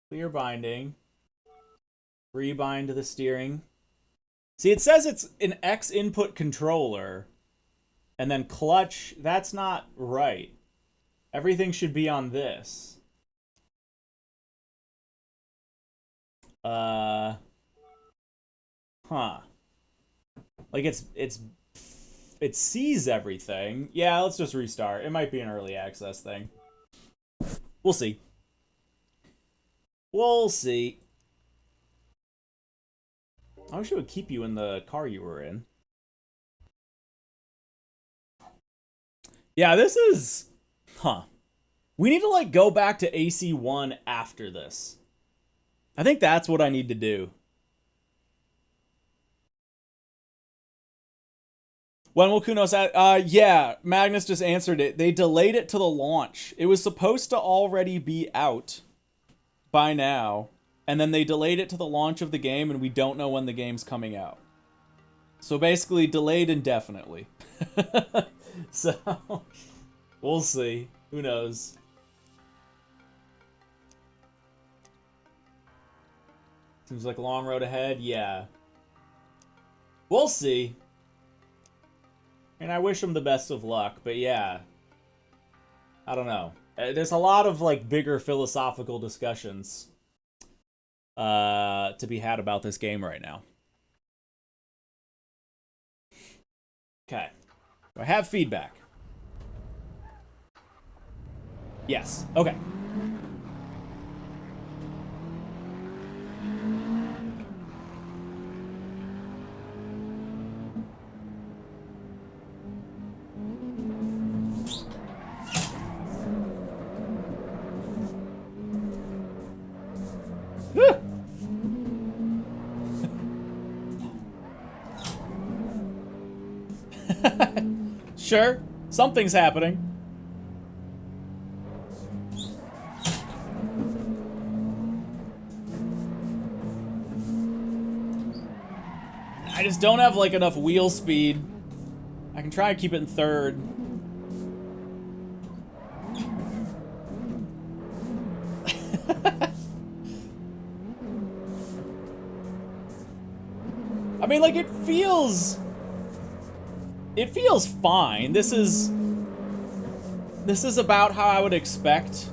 A: Clear binding. Rebind the steering. See, it says it's an X input controller. And then clutch, that's not right. Everything should be on this. Huh. Like it sees everything. Yeah, let's just restart. It might be an early access thing. We'll see. We'll see. I wish it would keep you in the car you were in. Yeah, this is... Huh. We need to, like, go back to AC1 after this. I think that's what I need to do. When will Kunos... yeah, Magnus just answered it. They delayed it to the launch. It was supposed to already be out by now. And then they delayed it to the launch of the game, and we don't know when the game's coming out. So basically, delayed indefinitely. So, we'll see. Who knows? Seems like a long road ahead. Yeah. We'll see. And I wish him the best of luck, but yeah. I don't know. There's a lot of, like, bigger philosophical discussions to be had about this game right now. Okay. Do I have feedback? Yes. Okay. Sure, something's happening. I just don't have like enough wheel speed. I can try and keep it in third. I mean, like, it feels fine. This is about how I would expect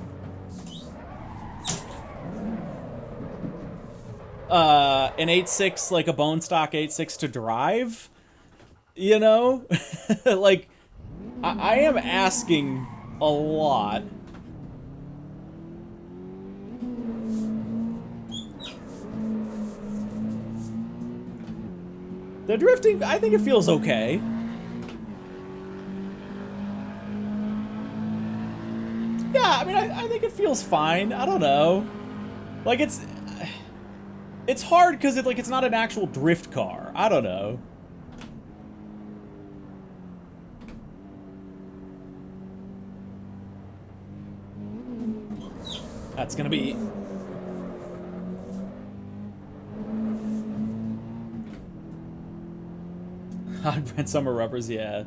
A: an 8.6, like a bone stock 8.6 to drive, you know? Like, I am asking a lot. The drifting, I think it feels okay. Yeah, I mean, I think it feels fine. I don't know. Like, it's hard because it's not an actual drift car. I don't know. That's gonna be... Hot Brent Summer Rubbers, yeah.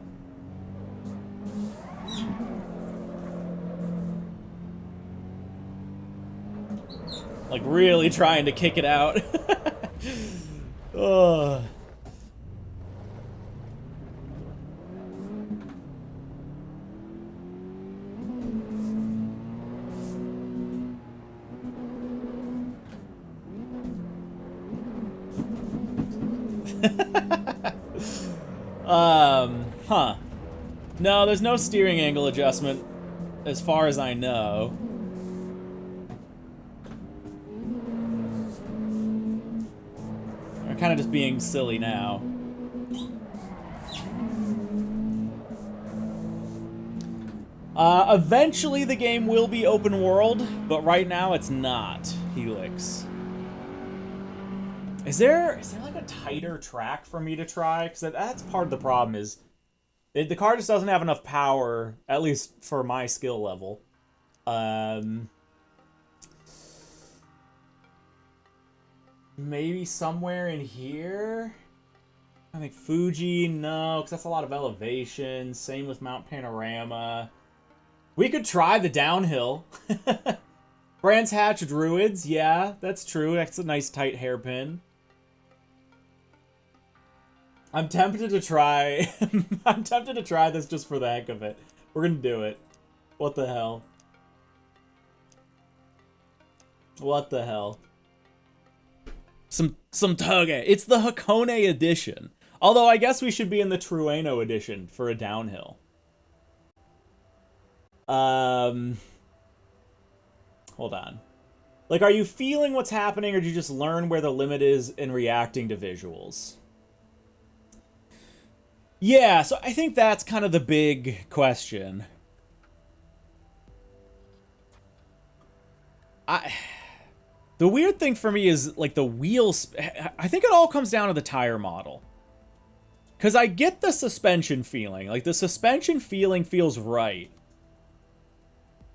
A: Like, really trying to kick it out. Ugh. Huh. No, there's no steering angle adjustment, as far as I know. I'm kind of just being silly now. Eventually the game will be open world, but right now it's not, Helix. Is there like a tighter track for me to try? Because that's part of the problem is the car just doesn't have enough power, at least for my skill level. Maybe somewhere in here? I think Fuji, no, because that's a lot of elevation. Same with Mount Panorama. We could try the downhill. Brands Hatch Druids, yeah, that's true. That's a nice tight hairpin. I'm tempted to try... I'm tempted to try this just for the heck of it. We're gonna do it. What the hell? What the hell? Some Toge. It's the Hakone edition. Although I guess we should be in the Trueno edition for a downhill. Hold on. Like, are you feeling what's happening, or do you just learn where the limit is in reacting to visuals? Yeah, so I think that's kind of the big question. The weird thing for me is, like, the wheels... I think it all comes down to the tire model. Because I get the suspension feeling. Like, the suspension feeling feels right.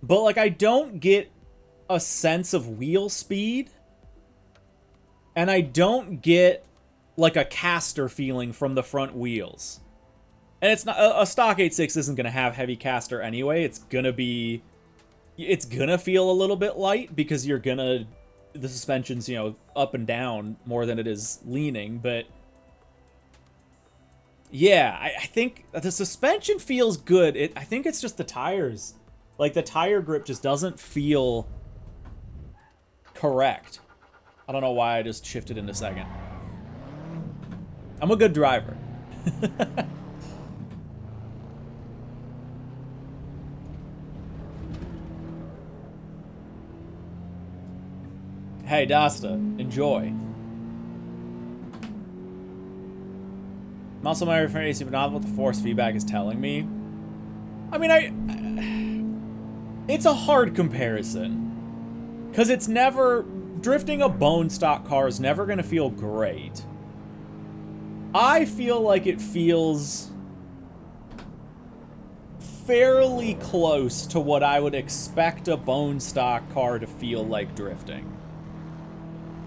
A: But, like, I don't get a sense of wheel speed. And I don't get, like, a caster feeling from the front wheels. And it's not... A stock 8.6 isn't going to have heavy caster anyway. It's going to be... It's going to feel a little bit light because you're going to... The suspension's, you know, up and down more than it is leaning, but... Yeah, I think the suspension feels good. I think it's just the tires. Like, the tire grip just doesn't feel correct. I don't know why I just shifted in a second. I'm a good driver. Hey, Dasta, enjoy. Muscle memory from AC, but not what the force feedback is telling me. I mean, it's a hard comparison. Because it's never... Drifting a bone stock car is never going to feel great. I feel like it feels fairly close to what I would expect a bone stock car to feel like drifting.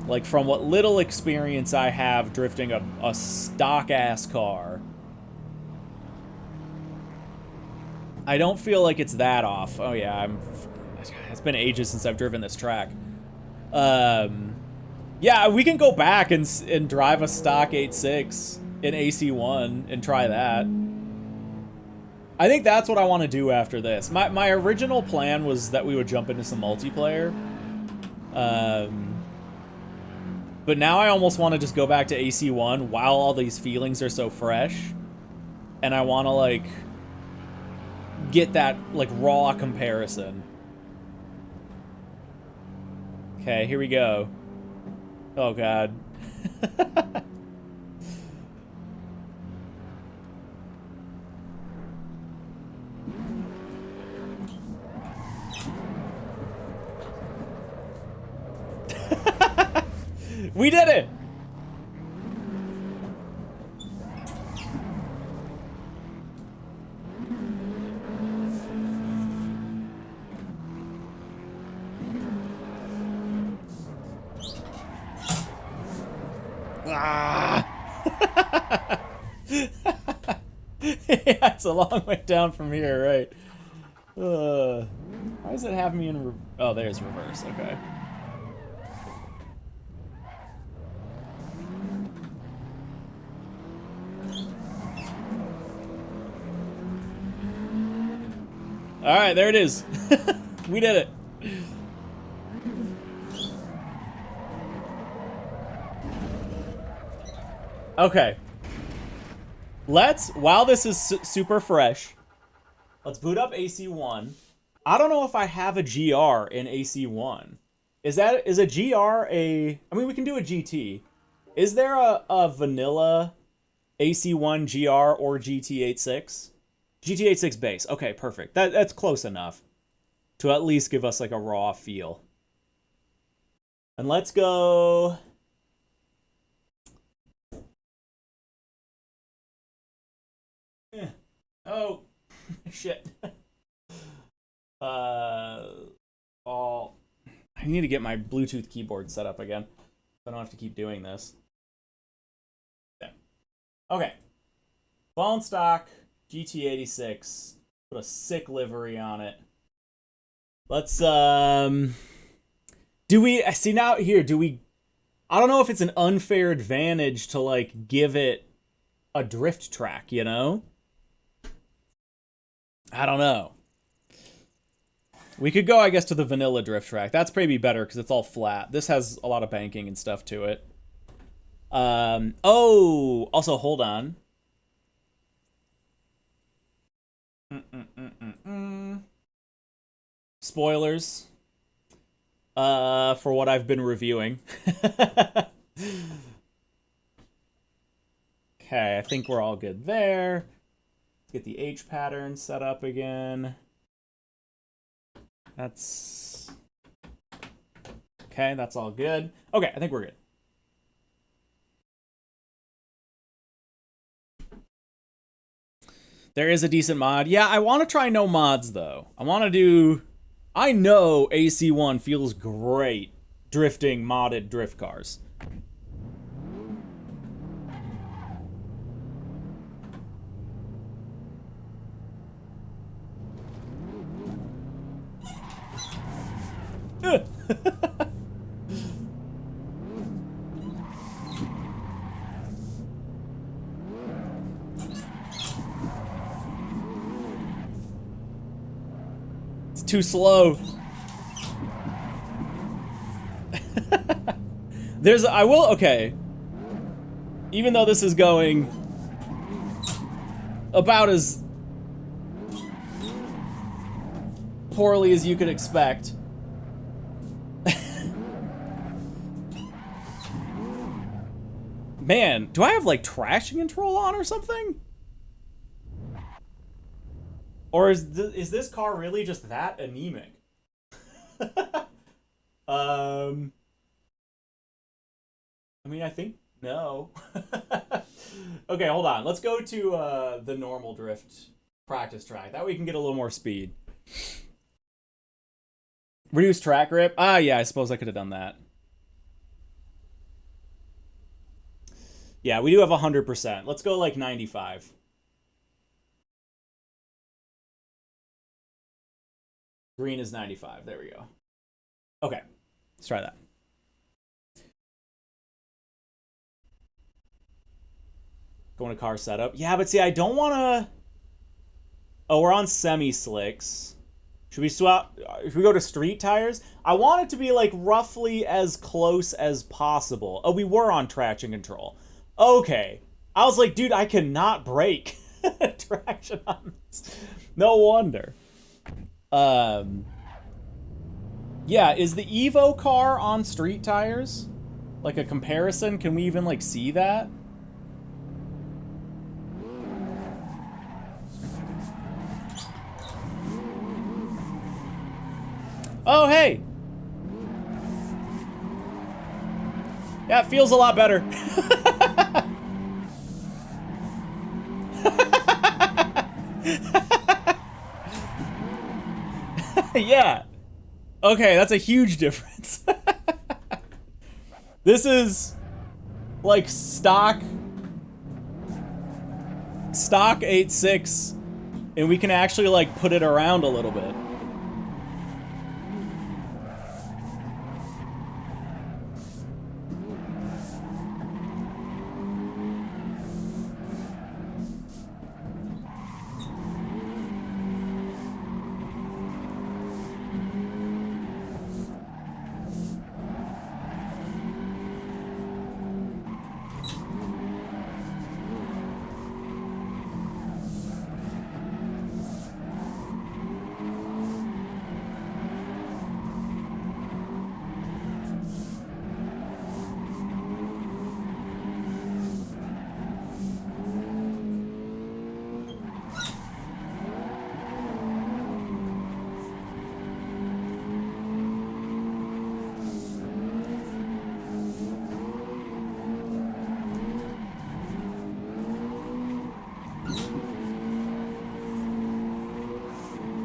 A: Like, from what little experience I have drifting a stock-ass car, I don't feel like it's that off. Oh, yeah, it's been ages since I've driven this track. Yeah, we can go back and drive a stock 8.6 in AC1 and try that. I think that's what I want to do after this. My original plan was that we would jump into some multiplayer. But now I almost want to just go back to AC1 while all these feelings are so fresh. And I want to, like, get that, like, raw comparison. Okay, here we go. Oh, God. We did it! Ah! Yeah, it's a long way down from here, right? Why does it have me in... Oh, there's reverse, okay. Alright, there it is. We did it. Okay. While this is super fresh, let's boot up AC1. I don't know if I have a GR in AC1. Is a GR a... I mean, we can do a GT. Is there a vanilla AC1 GR or GT86? GT86 base. Okay, perfect. That's close enough to at least give us like a raw feel. And let's go... Oh, shit. I need to get my Bluetooth keyboard set up again. I don't have to keep doing this. Okay. Bone stock, GT86. Put a sick livery on it. Let's, do we, see now, here, do we, I don't know if it's an unfair advantage to, like, give it a drift track, you know? I don't know. We could go, I guess, to the vanilla drift track. That's probably better because it's all flat. This has a lot of banking and stuff to it. Oh, also, hold on. Spoilers. For what I've been reviewing. Okay, I think we're all good there. Get the H pattern set up again. That's... Okay, that's all good. Okay, I think we're good. There is a decent mod. Yeah, I want to try no mods, though. I want to do... I know AC1 feels great drifting modded drift cars. It's too slow. Okay. Even though this is going about as poorly as you could expect. Man, do I have, like, traction control on or something? Or is this car really just that anemic? I mean, I think no. Okay, hold on. Let's go to the normal drift practice track. That way we can get a little more speed. Reduce track grip? Ah, yeah, I suppose I could have done that. Yeah, we do have 100%. Let's go like 95. Green is 95. There we go. Okay, let's try that. Going to car setup. Yeah, but see, I don't want to... Oh, we're on semi-slicks. Should we swap? If we go to street tires? I want it to be like roughly as close as possible. Oh, we were on traction control. Okay. I was like, dude, I cannot brake traction on this. No wonder. Yeah, is the Evo car on street tires? Like a comparison? Can we even like see that? Oh, hey! Yeah, it feels a lot better. Yeah. Okay, that's a huge difference. This is like stock 8.6, and we can actually like put it around a little bit.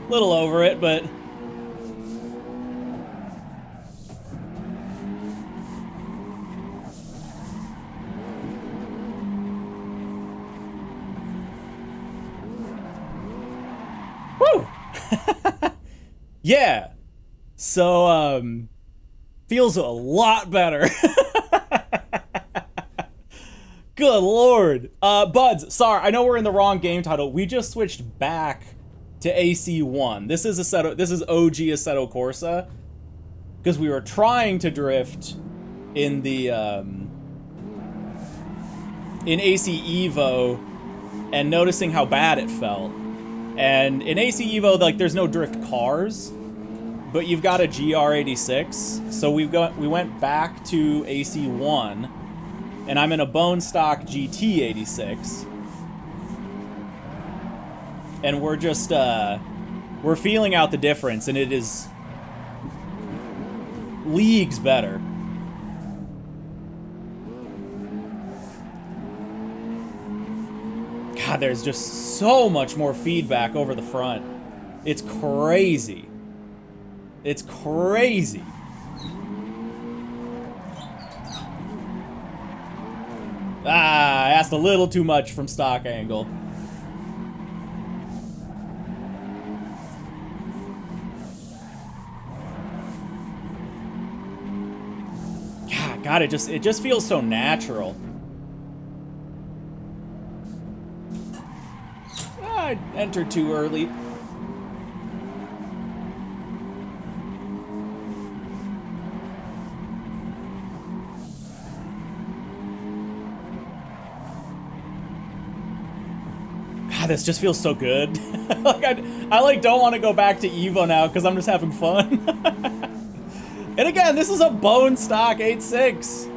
A: Little over it, but woo. Yeah. So feels a lot better. Good lord. Buds, sorry, I know we're in the wrong game title. We just switched back to AC1. This is OG Assetto Corsa, because we were trying to drift in the in AC EVO and noticing how bad it felt. And in AC EVO, like, there's no drift cars, but you've got a GR86. So we went back to AC1, and I'm in a bone stock GT86. And we're just, we're feeling out the difference, and it is leagues better. God, there's just so much more feedback over the front. It's crazy. It's crazy. Ah, I asked a little too much from stock angle. God, it just feels so natural. I entered too early. God, this just feels so good. Like I like don't want to go back to Evo now because I'm just having fun. And again, this is a bone stock 8.6.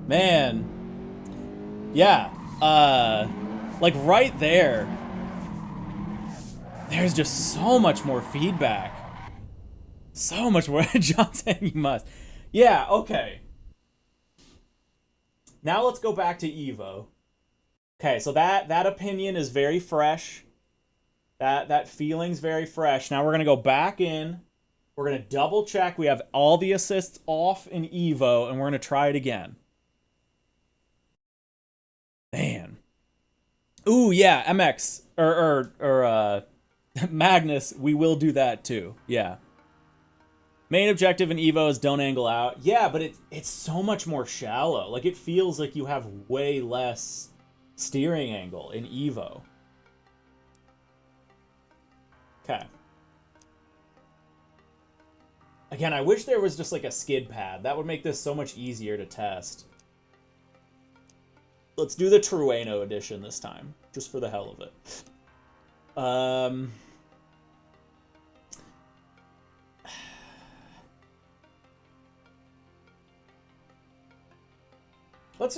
A: Man. Yeah. Like right there. There's just so much more feedback. So much more. John saying you must. Yeah, okay. Now let's go back to Evo. Okay, so that opinion is very fresh. That feeling's very fresh. Now we're gonna go back in. We're gonna double check. We have all the assists off in Evo, and we're gonna try it again. Man. Ooh, yeah, MX or Magnus. We will do that too. Yeah. Main objective in Evo is don't angle out. Yeah, but it's so much more shallow. Like, it feels like you have way less steering angle in Evo. Okay. Again, I wish there was just like a skid pad. That would make this so much easier to test. Let's do the Trueno edition this time, just for the hell of it.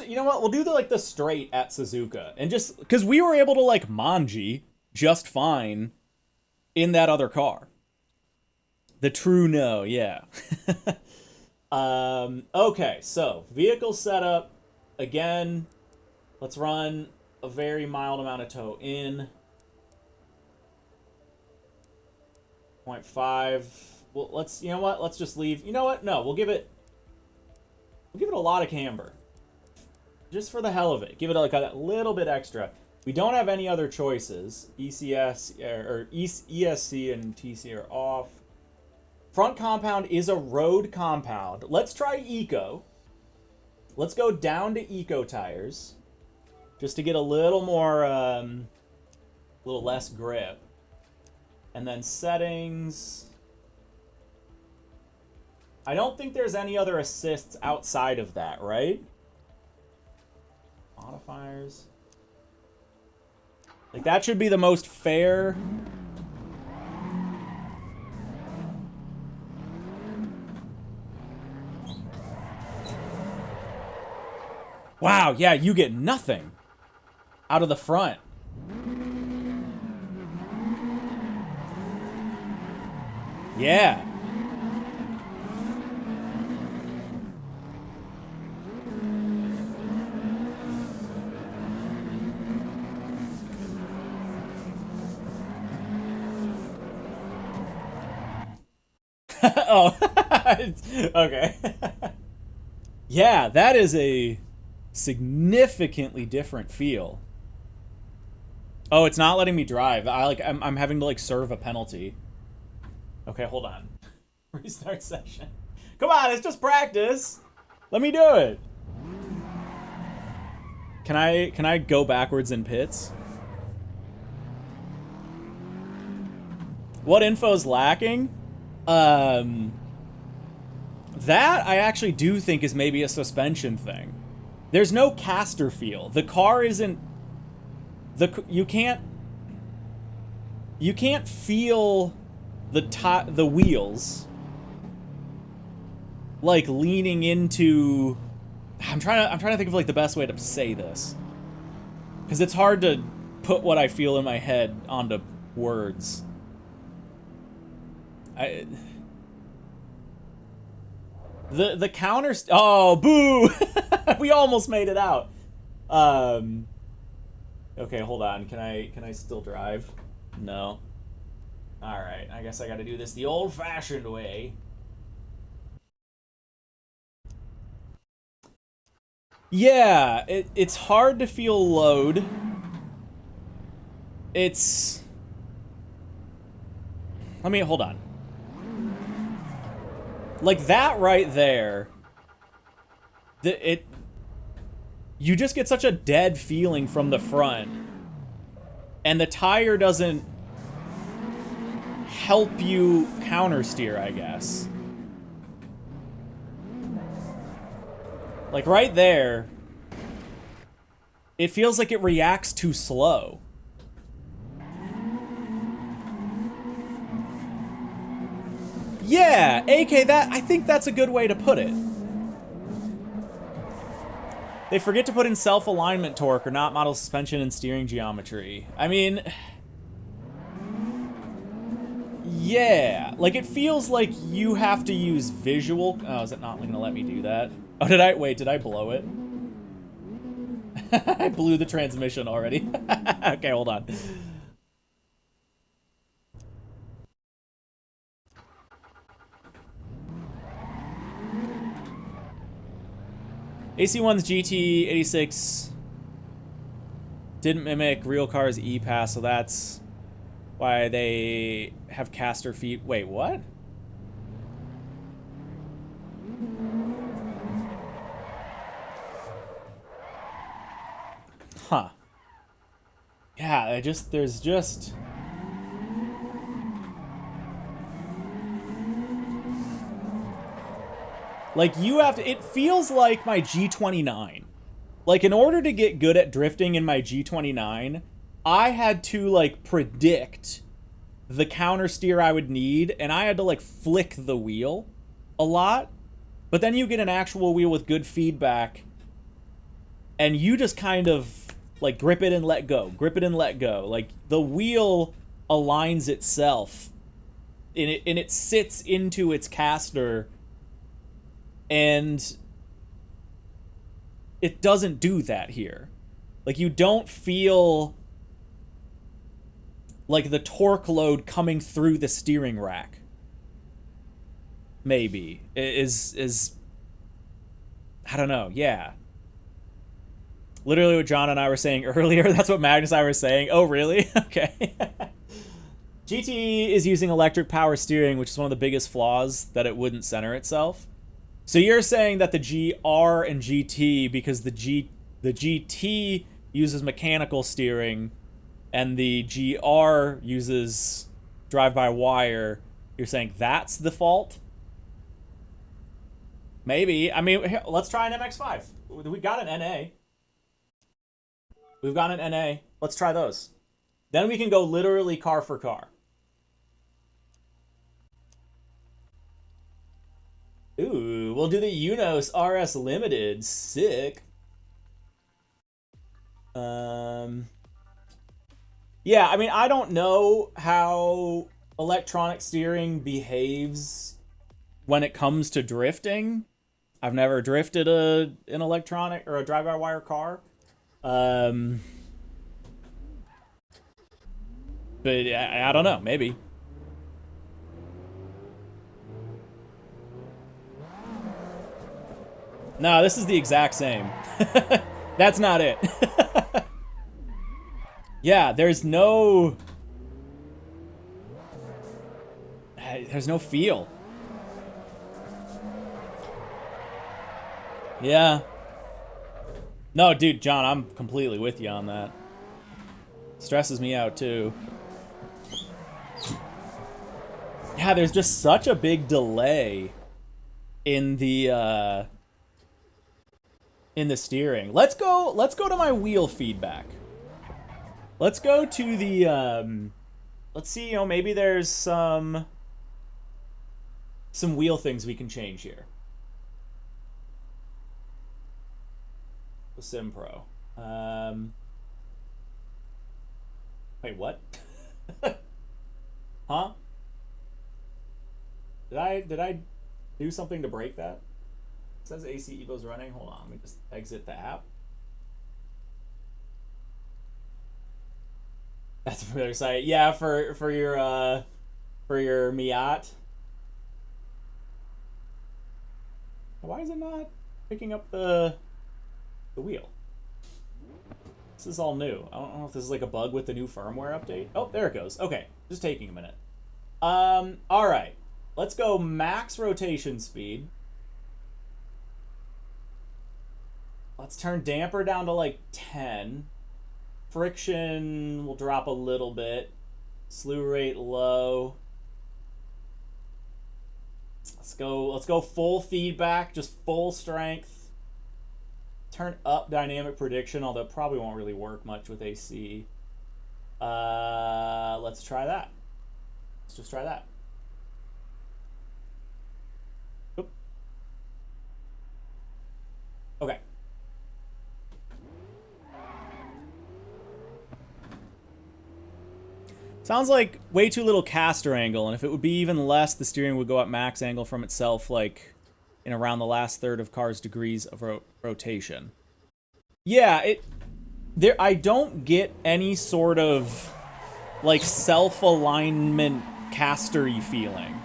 A: You know what? We'll do the straight at Suzuka, and just because we were able to like Manji just fine in that other car. The true no, yeah. Okay, so vehicle setup again. Let's run a very mild amount of tow in. 0.5. Well, you know what? Let's just leave. You know what? No, we'll give it a lot of camber. Just for the hell of it. Give it like a little bit extra. We don't have any other choices. ESC and TC are off. Front compound is a road compound. Let's try eco. Let's go down to eco tires. Just to get a little more, little less grip. And then settings. I don't think there's any other assists outside of that, right? Modifiers. Like, that should be the most fair. Wow, yeah, you get nothing out of the front. Yeah. Oh, okay. Yeah, that is a significantly different feel. Oh, it's not letting me drive. I'm having to like serve a penalty. Okay, hold on. Restart session. Come on, it's just practice. Let me do it. Can I go backwards in pits? What info's lacking? That I actually do think is maybe a suspension thing. There's no caster feel. The car isn't... You can't feel the wheels like leaning into... I'm trying to think of like the best way to say this, because it's hard to put what I feel in my head onto words. The counter... Oh, boo! We almost made it out. Okay, hold on. Can I still drive? No. Alright, I guess I gotta do this the old-fashioned way. Yeah, it's hard to feel load. It's... hold on. Like, that right there... You just get such a dead feeling from the front. And the tire doesn't help you counter steer, I guess. Like, right there, it feels like it reacts too slow. Yeah, AK, I think that's a good way to put it. They forget to put in self-alignment torque or not model suspension and steering geometry. I mean, yeah, like it feels like you have to use visual. Oh, is it not gonna let me do that? Oh, did I? Wait, did I blow it? I blew the transmission already. Okay, hold on. AC1's GT86 didn't mimic real cars E-Pass, so that's why they have caster feet. Wait, what? Huh. Yeah, there's just... Like, you have to... It feels like my G29. Like, in order to get good at drifting in my G29, I had to, like, predict the counter steer I would need, and I had to, like, flick the wheel a lot. But then you get an actual wheel with good feedback, and you just kind of, like, grip it and let go. Grip it and let go. Like, the wheel aligns itself, and it sits into its caster, and it doesn't do that here. Like, you don't feel like the torque load coming through the steering rack. Maybe. Is I don't know, yeah. Literally what John and I were saying earlier, that's what Magnus and I were saying. Oh, really? Okay. GT is using electric power steering, which is one of the biggest flaws, that it wouldn't center itself. So you're saying that the GR and GT, because the GT uses mechanical steering and the GR uses drive-by-wire, you're saying that's the fault? Maybe. I mean, here, let's try an MX-5. We got an NA. We've got an NA. Let's try those. Then we can go literally car for car. Ooh, we'll do the Unos RS Limited. Sick. Yeah, I mean, I don't know how electronic steering behaves when it comes to drifting. I've never drifted an electronic or a drive-by-wire car. But I don't know, maybe. No, this is the exact same. That's not it. Yeah, there's no feel. Yeah. No, dude, John, I'm completely with you on that. Stresses me out too. Yeah, there's just such a big delay in the steering. Let's go to my wheel feedback. Let's go to the let's see, you know, maybe there's some wheel things we can change here. The Sim Pro. Wait, what? Huh? Did I do something to break that? It says AC EVO's running. Hold on, let me just exit the app. That's a familiar site. Yeah, for your Miat. Why is it not picking up the wheel? This is all new. I don't know if this is like a bug with the new firmware update. Oh, there it goes. Okay, just taking a minute. All right. Let's go max rotation speed. Let's turn damper down to like 10. Friction will drop a little bit. Slew rate low. Let's go full feedback, just full strength. Turn up dynamic prediction, although it probably won't really work much with AC. Let's try that. Let's just try that. Oop. Okay. Sounds like way too little caster angle, and if it would be even less, the steering would go at max angle from itself, like in around the last third of car's degrees of rotation. Yeah, I don't get any sort of like self-alignment castery feeling.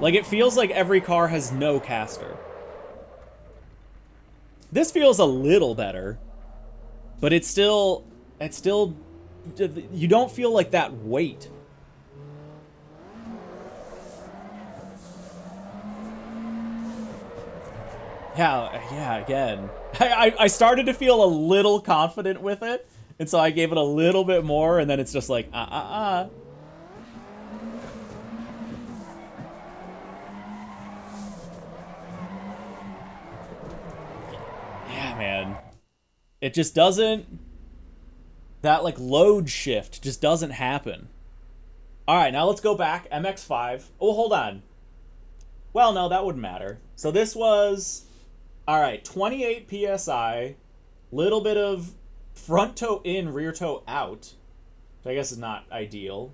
A: Like, it feels like every car has no caster. This feels a little better, but it's still, you don't feel like that weight. Yeah, again. I started to feel a little confident with it, and so I gave it a little bit more, and then it's just like, Yeah, man. It just doesn't... That, like, load shift just doesn't happen. Alright, now let's go back. MX-5. Oh, hold on. Well, no, that wouldn't matter. So this was... Alright, 28 PSI. Little bit of front toe in, rear toe out. Which I guess is not ideal.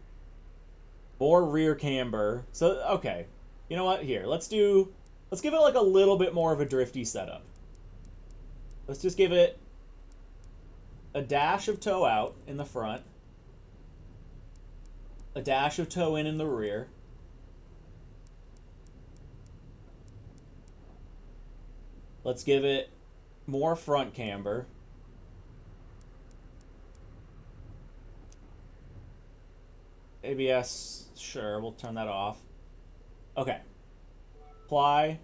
A: More rear camber. So, okay. You know what? Here, let's give it, like, a little bit more of a drifty setup. Let's just give it a dash of toe out in the front. A dash of toe in the rear. Let's give it more front camber. ABS, sure, we'll turn that off. Okay. Apply.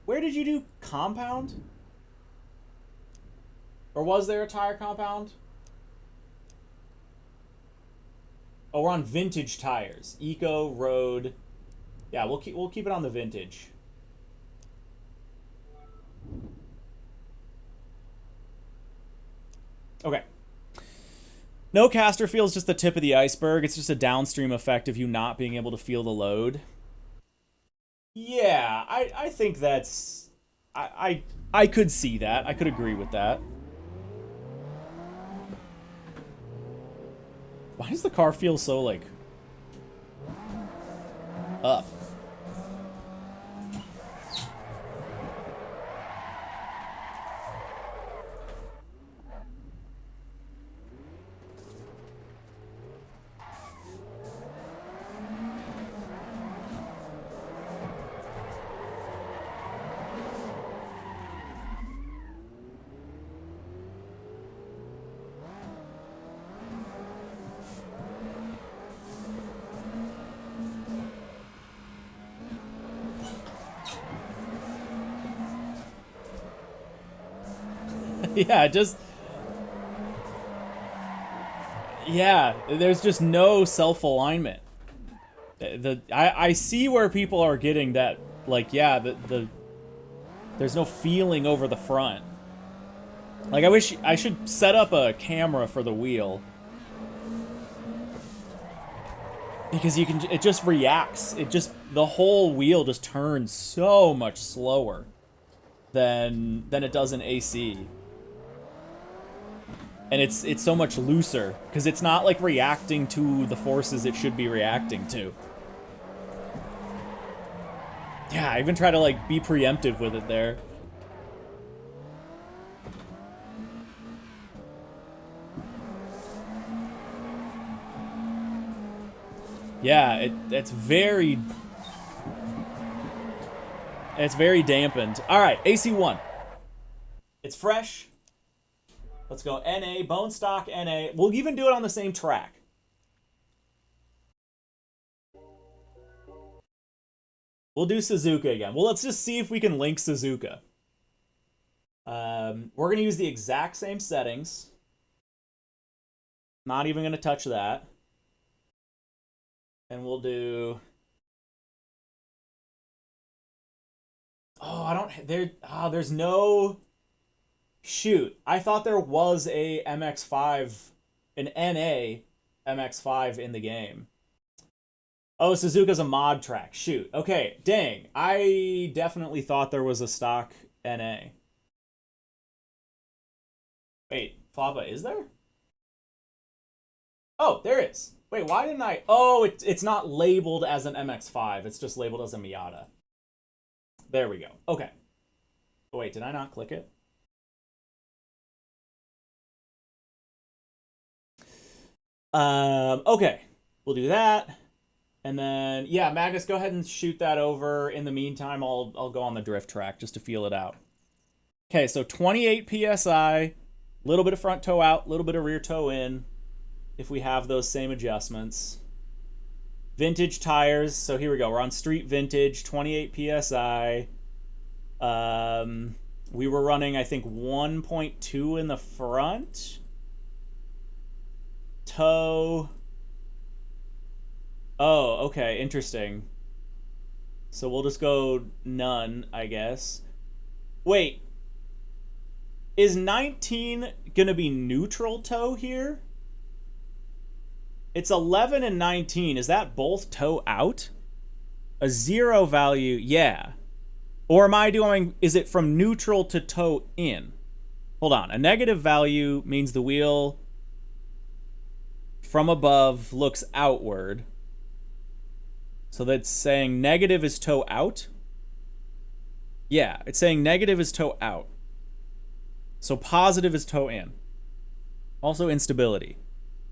A: Where did you do compound? Or was there a tire compound? Oh, we're on vintage tires. Eco, road. Yeah, we'll keep it on the vintage. Okay. No caster feels just the tip of the iceberg. It's just a downstream effect of you not being able to feel the load. Yeah, I think that's... I could see that. I could agree with that. Why does the car feel so, like... up? Yeah, just... Yeah, there's just no self-alignment. I see where people are getting that, like, yeah, there's no feeling over the front. Like, I should set up a camera for the wheel. Because it just reacts. The whole wheel just turns so much slower than it does in AC. And it's so much looser, because it's not, like, reacting to the forces it should be reacting to. Yeah, I even try to, like, be preemptive with it there. Yeah, it's very dampened. All right, AC1. It's fresh. Let's go NA, bone stock NA. We'll even do it on the same track. We'll do Suzuka again. Well, let's just see if we can link Suzuka. We're going to use the exact same settings. Not even going to touch that. And we'll do... Oh, there's no... Shoot, I thought there was a MX-5, an NA MX-5 in the game. Oh, Suzuka's a mod track. Shoot. Okay, dang. I definitely thought there was a stock NA. Wait, Flava, is there? Oh, there is. Wait, why didn't I? Oh, it's not labeled as an MX-5. It's just labeled as a Miata. There we go. Okay. Oh, wait, did I not click it? Okay. We'll do that. And then, yeah, Magnus, go ahead and shoot that over. In the meantime, I'll go on the drift track just to feel it out. Okay, so 28 PSI, a little bit of front toe out, a little bit of rear toe in, if we have those same adjustments. Vintage tires, so here we go. We're on street vintage, 28 PSI. We were running, I think, 1.2 in the front. Toe. Oh, okay, interesting. So we'll just go none, I guess. Wait. Is 19 gonna be neutral toe here? It's 11 and 19. Is that both toe out? A 0 value, yeah. Or am I doing, is it from neutral to toe in? Hold on. A negative value means the wheel from above looks outward. So that's saying negative is toe out? Yeah, it's saying negative is toe out. So positive is toe in. Also instability.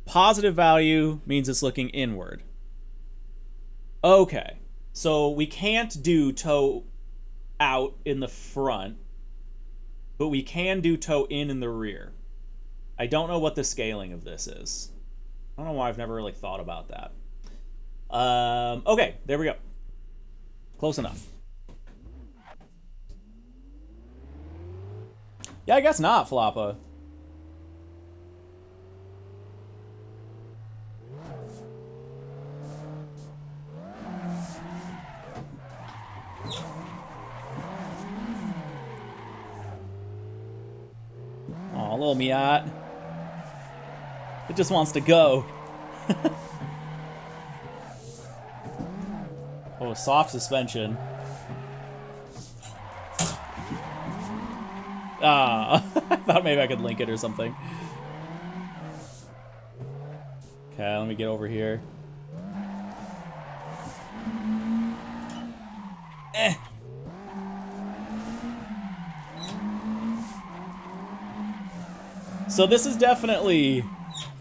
A: Positive value means it's looking inward. Okay, so we can't do toe out in the front, but we can do toe in the rear. I don't know what the scaling of this is. I don't know why I've never really thought about that. Okay, there we go. Close enough. Yeah, I guess not, Floppa. Aw, little Miat. It just wants to go. Oh, soft suspension. Ah, I thought maybe I could link it or something. Okay, let me get over here. So this is definitely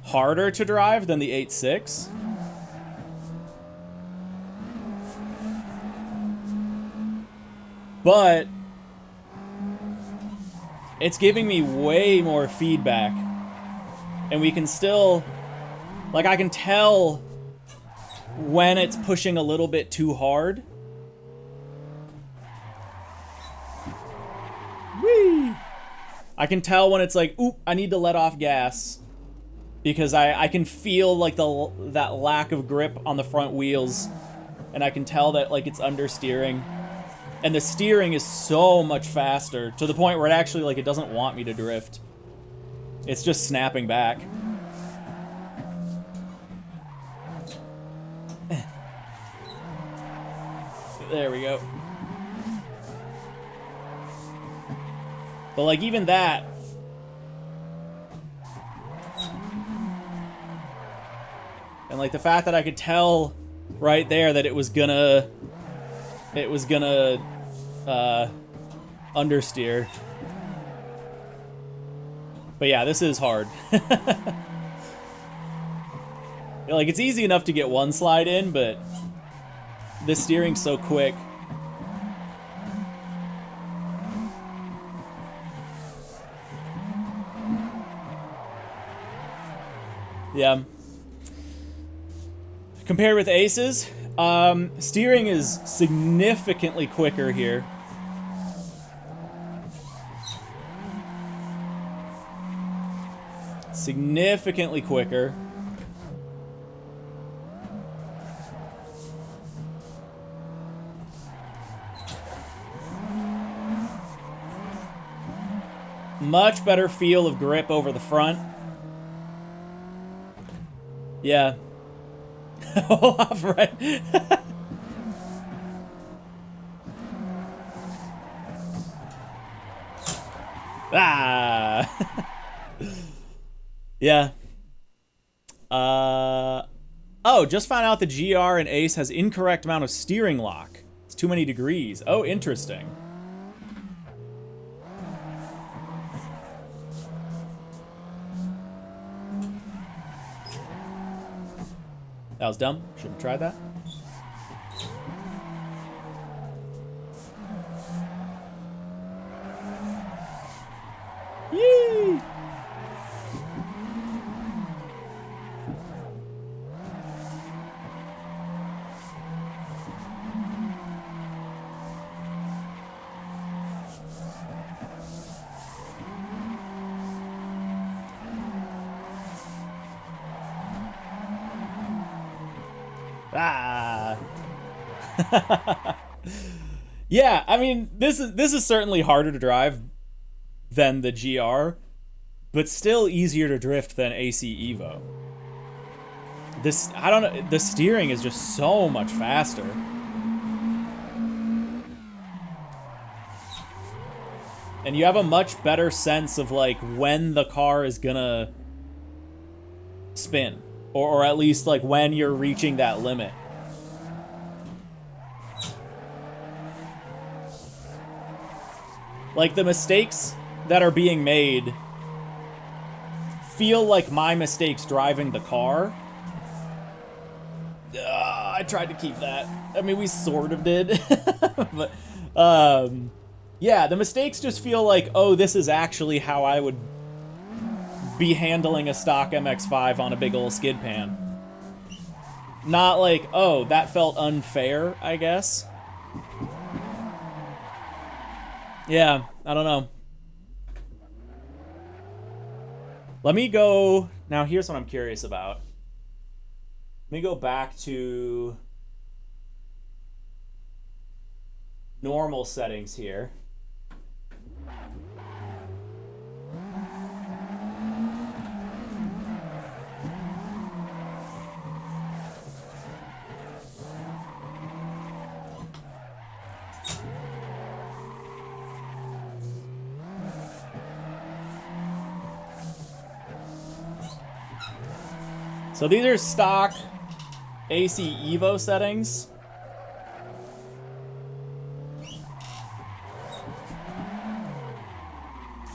A: harder to drive than the 8.6. But it's giving me way more feedback. And we can still, like, I can tell when it's pushing a little bit too hard. Whee! I can tell when it's like, oop, I need to let off gas. Because I can feel, like, that lack of grip on the front wheels. And I can tell that, like, it's understeering. And the steering is so much faster, to the point where it actually, like, it doesn't want me to drift. It's just snapping back. There we go. But, like, even that... And, like, the fact that I could tell right there that it was gonna understeer. But yeah, this is hard. Like, it's easy enough to get one slide in, but this steering's so quick. Yeah. Compared with Aces, steering is significantly quicker here. Significantly quicker. Much better feel of grip over the front. Yeah. Olaf, right? Ah. Yeah. Oh, just found out the GR and Ace has incorrect amount of steering lock. It's too many degrees. Oh, interesting. That was dumb. Shouldn't have tried that. Yee! Ah. Yeah, I mean, this is certainly harder to drive than the GR, but still easier to drift than AC EVO. This, I don't know, the steering is just so much faster. And you have a much better sense of like when the car is gonna spin, or at least like when you're reaching that limit. Like the mistakes that are being made feel like my mistakes driving the car. I tried to keep that. I mean, we sort of did. But, yeah, the mistakes just feel like, oh, this is actually how I would be handling a stock MX-5 on a big ol' skid pan. Not like, oh, that felt unfair, I guess. Yeah, I don't know. Let me go... Now, here's what I'm curious about. Let me go back to normal settings here. So these are stock AC EVO settings.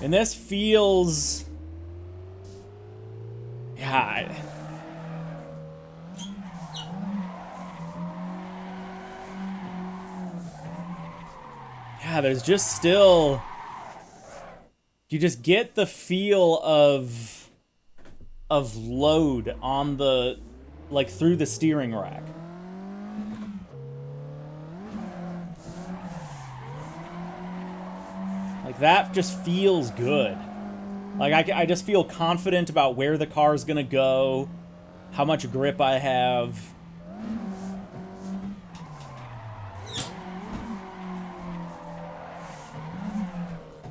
A: And this feels... Yeah. Yeah, there's just still... You just get the feel of load on the... like, through the steering rack. Like, that just feels good. Like, I just feel confident about where the car's gonna go, how much grip I have.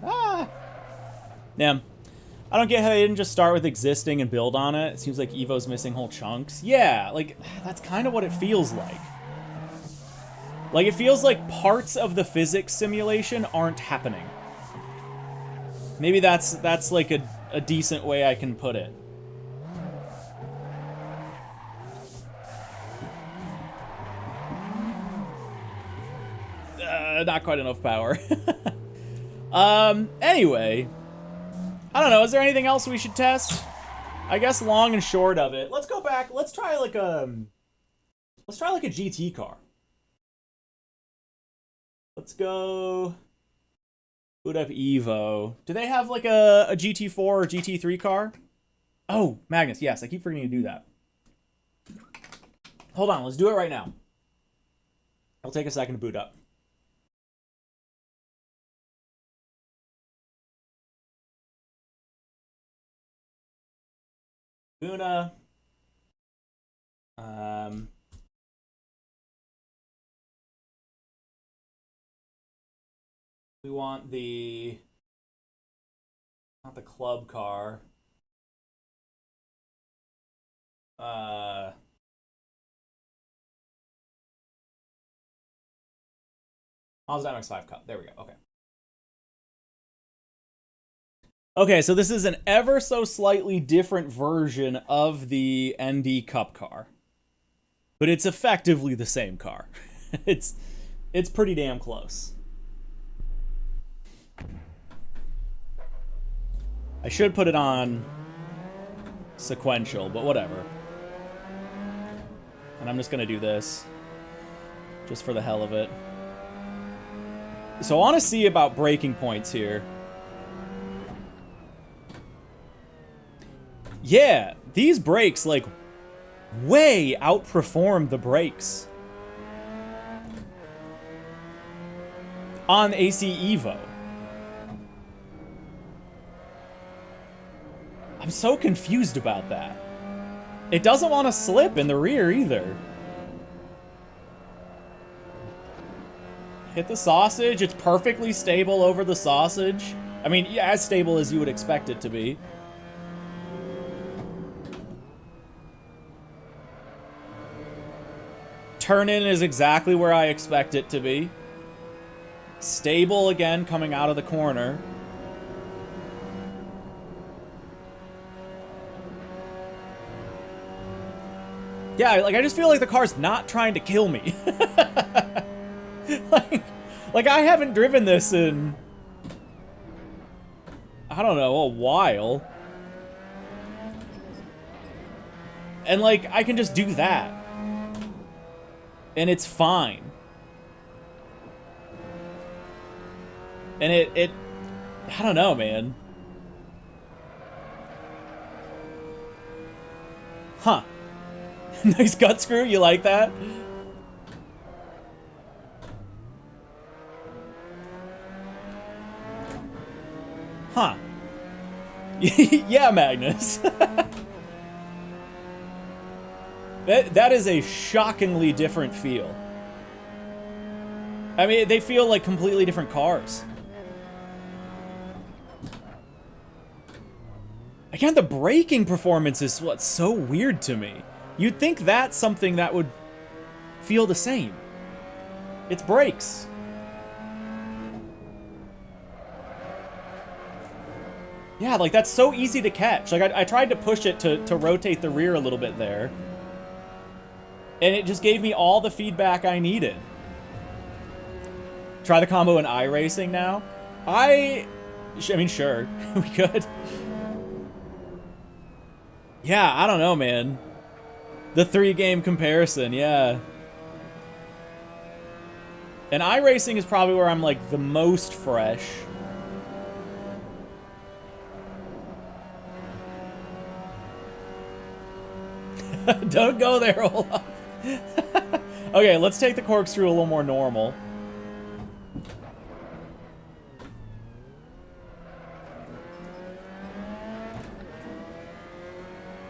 A: Ah! Yeah. I don't get how they didn't just start with existing and build on it. It seems like EVO's missing whole chunks. Yeah, like, that's kind of what it feels like. Like, it feels like parts of the physics simulation aren't happening. Maybe that's like a decent way I can put it. Not quite enough power. Anyway. I don't know, is there anything else we should test? I guess long and short of it. Let's go back, let's try like a GT car. Let's go boot up Evo. Do they have like a GT4 or GT3 car? Oh, Magnus, yes, I keep forgetting to do that. Hold on, let's do it right now. It'll take a second to boot up. Luna. We want the... not the club car. Mazda MX-5 Cup. There we go. Okay. Okay, so this is an ever so slightly different version of the ND Cup car. But it's effectively the same car. It's pretty damn close. I should put it on sequential, but whatever. And I'm just gonna do this. Just for the hell of it. So I want to see about breaking points here. Yeah, these brakes, like, way outperform the brakes on AC EVO. I'm so confused about that. It doesn't want to slip in the rear either. Hit the sausage. It's perfectly stable over the sausage. I mean, yeah, as stable as you would expect it to be. Turn in is exactly where I expect it to be. Stable again coming out of the corner. Yeah, like I just feel like the car's not trying to kill me. like I haven't driven this in, I don't know, a while. And like I can just do that. And it's fine. And it I don't know, man. Huh. Nice gut screw, you like that? Huh. Yeah, Magnus. That is a shockingly different feel. I mean, they feel like completely different cars. Again, the braking performance is what's so weird to me. You'd think that's something that would feel the same. It's brakes. Yeah, like that's so easy to catch. Like I tried to push it to rotate the rear a little bit there. And it just gave me all the feedback I needed. Try the combo in iRacing now? I mean, sure, we could. Yeah, I don't know, man. The 3-game comparison, yeah. And iRacing is probably where I'm, like, the most fresh. Don't go there, Olaf. Okay, let's take the corkscrew a little more normal.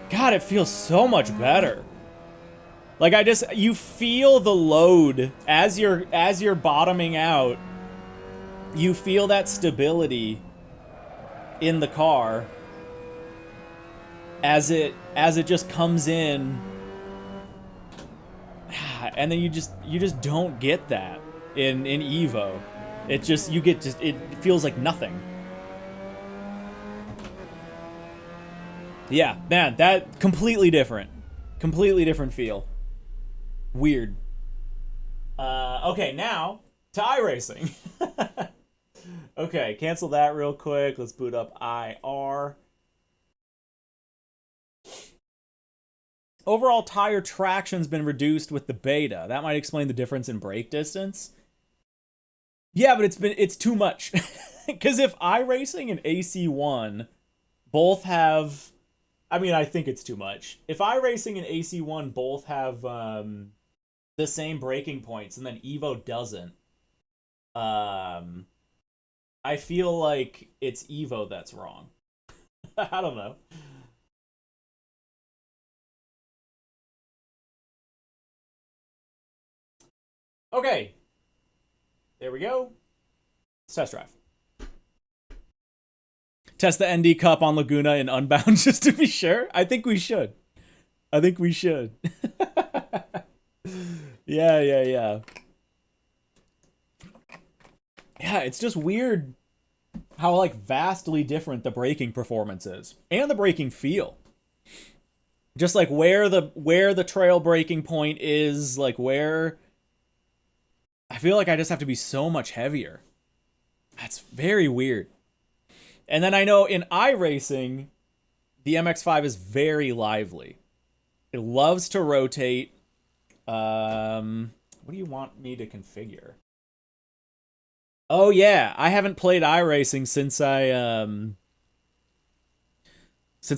A: God, it feels so much better. Like you feel the load as you're bottoming out. You feel that stability in the car as it just comes in. And then you just don't get that in EVO. It feels like nothing. Yeah, man, that completely different feel. Weird. Okay, now to iRacing. Okay, cancel that real quick. Let's boot up IR. Overall tire traction's been reduced with the beta. That might explain the difference in brake distance. Yeah, but it's too much. Because if iRacing and AC1 both have, I mean, I think it's too much. If iRacing and AC1 both have the same braking points and then EVO doesn't, I feel like it's EVO that's wrong. I don't know. Okay. There we go. Let's test drive. Test the ND Cup on Laguna in Unbound just to be sure. I think we should. Yeah. Yeah, it's just weird how like vastly different the braking performance is and the braking feel. Just like where the trail braking point is, like where I feel like I just have to be so much heavier. That's very weird. And then I know in iRacing, the MX-5 is very lively. It loves to rotate. What do you want me to configure? Oh yeah, I haven't played iRacing since I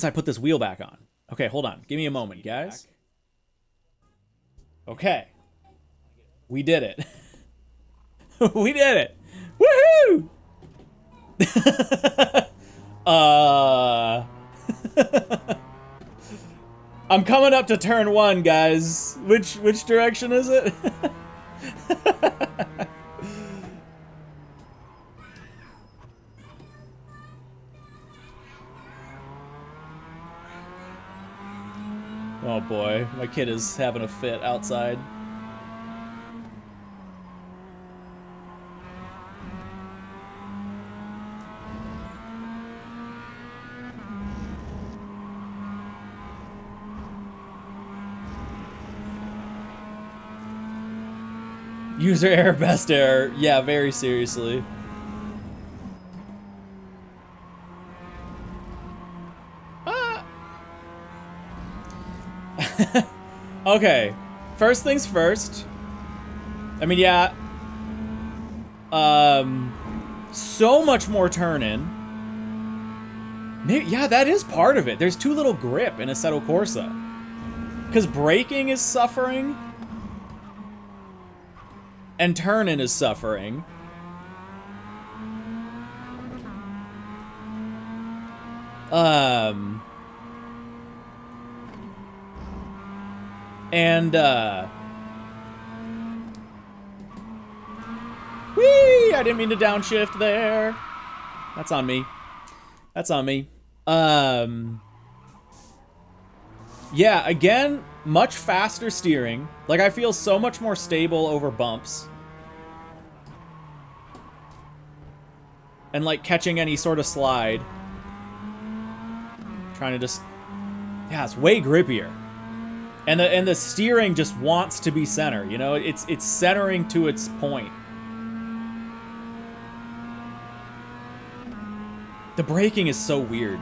A: put this wheel back on. Okay, hold on. Give me a moment, guys. Okay. We did it. We did it. Woohoo! I'm coming up to turn 1, guys. Which direction is it? Oh boy, my kid is having a fit outside. User error, best error. Yeah, very seriously. Okay, first things first. I mean, yeah. So much more turn-in. Yeah, that is part of it. There's too little grip in Assetto Corsa. Because braking is suffering. And turn-in is suffering. Whee! I didn't mean to downshift there. That's on me. That's on me. Yeah, again, much faster steering. Like, I feel so much more stable over bumps. And, like, catching any sort of slide. Trying to just... Yeah, it's way grippier. And the steering just wants to be center, you know? It's centering to its point. The braking is so weird.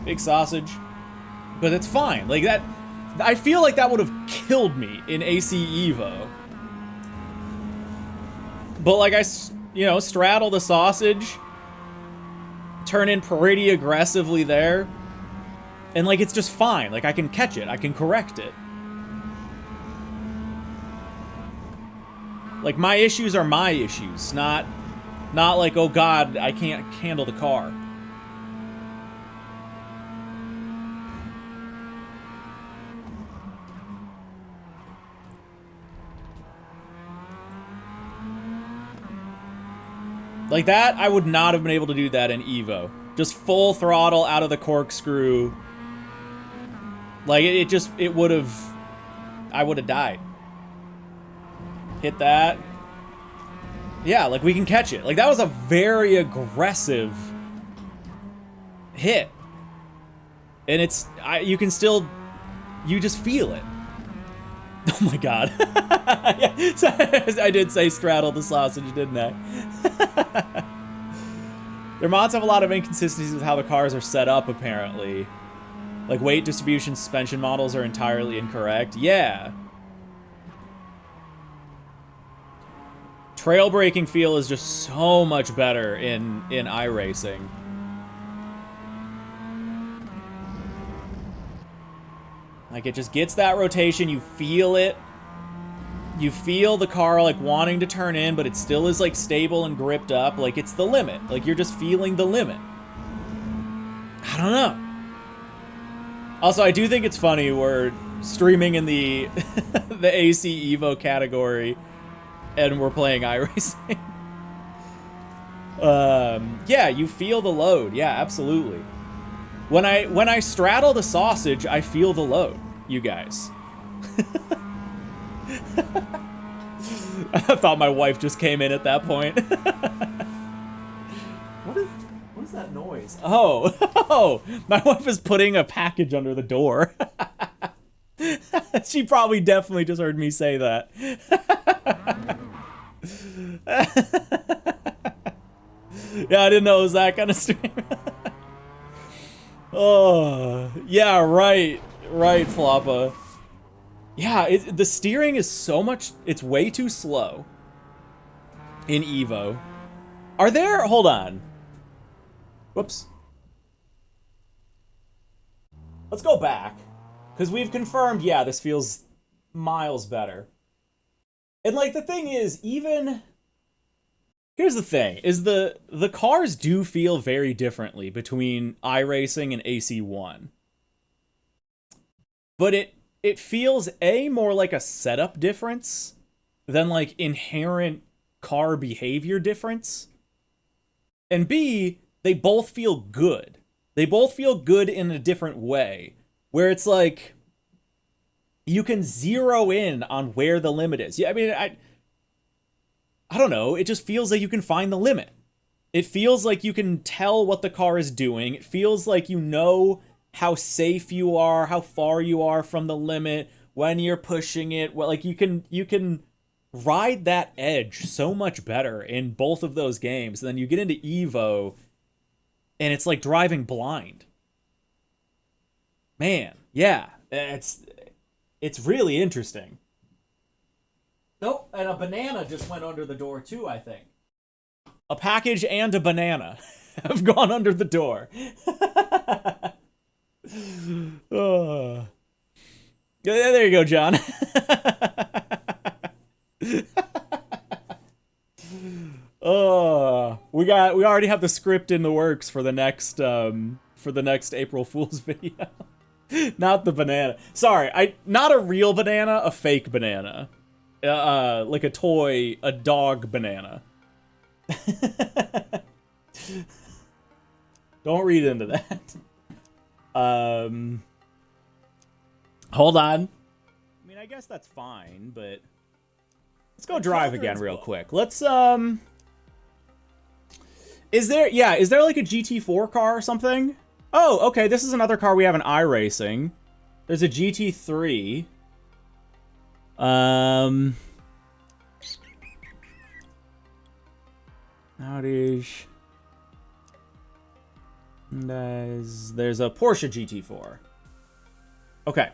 A: Big sausage. But it's fine. Like that, I feel like that would have killed me in AC EVO. But like you know, straddle the sausage, turn in pretty aggressively there, and like it's just fine. Like I can catch it, I can correct it. Like my issues are my issues, not like, oh god, I can't handle the car. Like that, I would not have been able to do that in EVO. Just full throttle out of the corkscrew. Like, it would have... I would have died. Hit that. Yeah, like, we can catch it. Like, that was a very aggressive hit. And it's... you can still... You just feel it. Oh my god. Yeah, so I did say straddle the sausage, didn't I? Their mods have a lot of inconsistencies with how the cars are set up, apparently. Like, weight distribution suspension models are entirely incorrect. Yeah. Trail braking feel is just so much better in iRacing. Like, it just gets that rotation, you feel it. You feel the car, like, wanting to turn in, but it still is, like, stable and gripped up. Like, it's the limit. Like, you're just feeling the limit. I don't know. Also, I do think it's funny where streaming in the the AC EVO category, and we're playing iRacing. Yeah, you feel the load. Yeah, absolutely. When I straddle the sausage, I feel the load, you guys. I thought my wife just came in at that point. What is that noise? Oh, my wife is putting a package under the door. She probably definitely just heard me say that. Yeah, I didn't know it was that kind of stream. Oh, yeah, right, Floppa. Yeah, the steering is so much, it's way too slow in EVO. Are there, hold on. Whoops. Let's go back, because we've confirmed, yeah, this feels miles better. And, like, the thing is, even... Here's the thing, is the cars do feel very differently between iRacing and AC1. But it feels, A, more like a setup difference than, like, inherent car behavior difference. And B, they both feel good. They both feel good in a different way, where it's like, you can zero in on where the limit is. Yeah, I mean, I don't know, it just feels like you can find the limit. It feels like you can tell what the car is doing. It feels like you know how safe you are, how far you are from the limit, when you're pushing it. Well, like you can ride that edge so much better in both of those games. And then you get into EVO, and it's like driving blind. Man, yeah, it's really interesting. Nope, and a banana just went under the door too, I think. A package and a banana have gone under the door. Oh. Yeah, there you go, John. Oh, we already have the script in the works for the next April Fool's video. Not the banana. Sorry, not a real banana, a fake banana. Like a toy, a dog banana. Don't read into that. Hold on. I mean, I guess that's fine, but let's go drive again real quick. Let's, is there like a GT4 car or something? Oh, okay, this is another car we have in iRacing. There's a GT3. Outage. There's a Porsche GT4. Okay.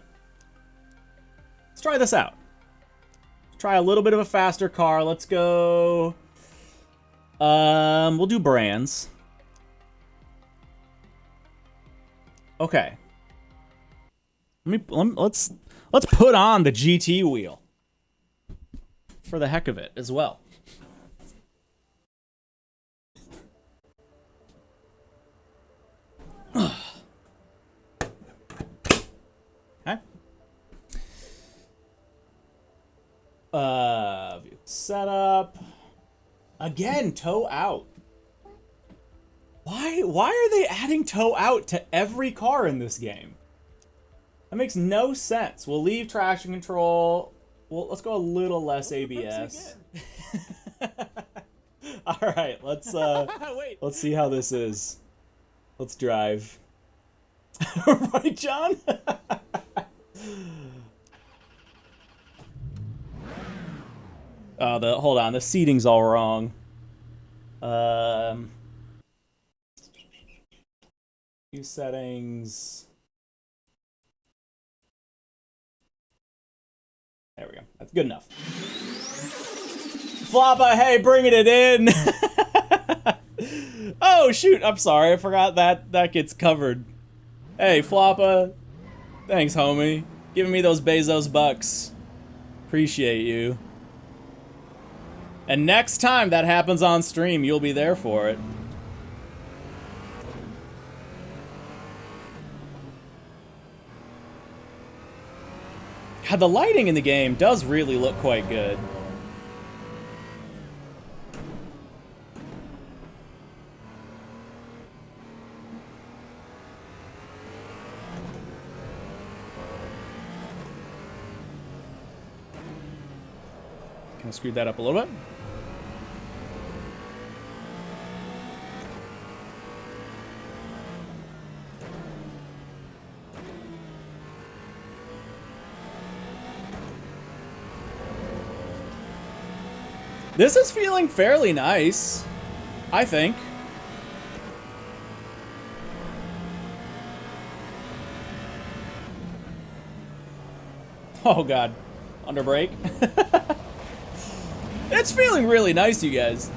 A: Let's try this out. Let's try a little bit of a faster car. Let's go. We'll do brands. Okay. Let's put on the GT wheel for the heck of it as well. Okay. View setup. Again, toe out. Why are they adding toe out to every car in this game? That makes no sense. We'll leave traction control. Well, let's go a little less ABS. All right, let's see how this is. Let's drive. Right, John? Oh, hold on, the seating's all wrong. View settings. There we go. That's good enough. Floppa, hey, bringing it in. Oh, shoot. I'm sorry. I forgot that gets covered. Hey, Floppa. Thanks, homie. Giving me those Bezos bucks. Appreciate you. And next time that happens on stream, you'll be there for it. The lighting in the game does really look quite good. Kind of screwed that up a little bit. This is feeling fairly nice, I think. Oh god, under brake. It's feeling really nice, you guys.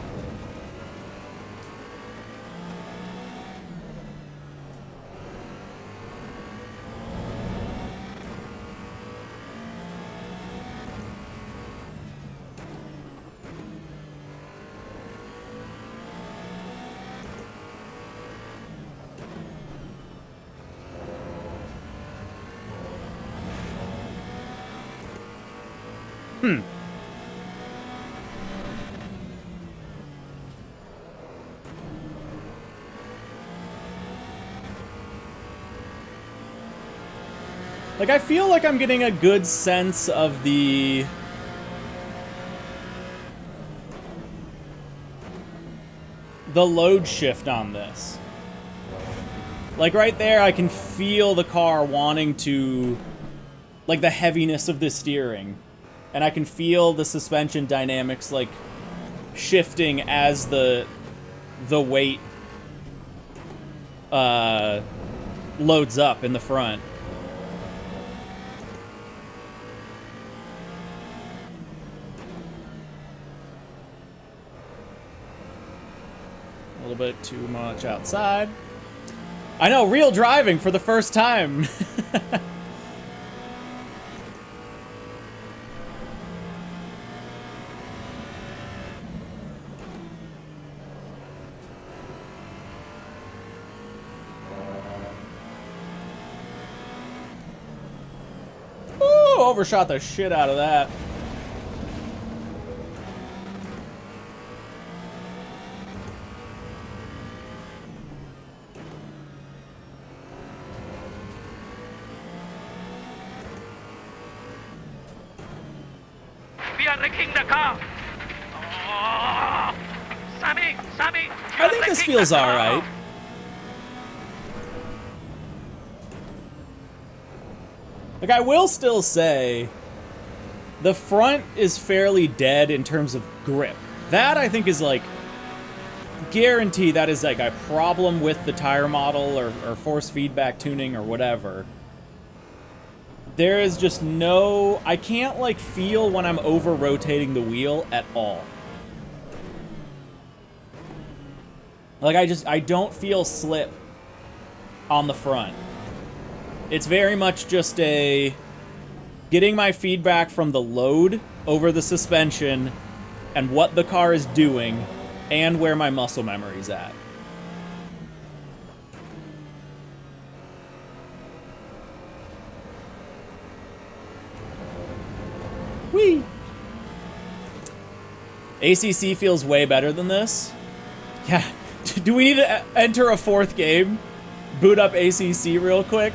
A: Like, I feel like I'm getting a good sense of the load shift on this. Like, right there, I can feel the car wanting to, like, the heaviness of the steering. And I can feel the suspension dynamics, like, shifting as the weight loads up in the front. A little bit too much outside. I know, real driving for the first time. Ooh, overshot the shit out of that.
C: We are wrecking the car. Oh, Sammy,
A: I think this feels all right. Like, I will still say, the front is fairly dead in terms of grip. That, I think, is, like, guarantee that is, like, a problem with the tire model or force feedback tuning or whatever. There is just no... I can't, like, feel when I'm over-rotating the wheel at all. Like, I don't feel slip on the front. It's very much just a... getting my feedback from the load over the suspension and what the car is doing and where my muscle memory's at. Whee! ACC feels way better than this. Yeah. Do we need to enter a fourth game? Boot up ACC real quick?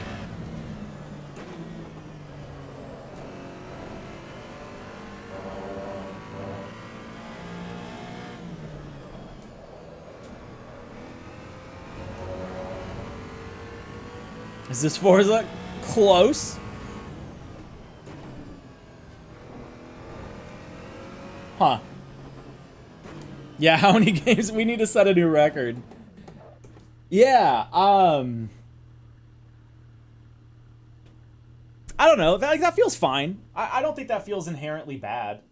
A: Is this Forza close? Huh. Yeah, how many games? We need to set a new record. Yeah, I don't know. That feels fine. I don't think that feels inherently bad.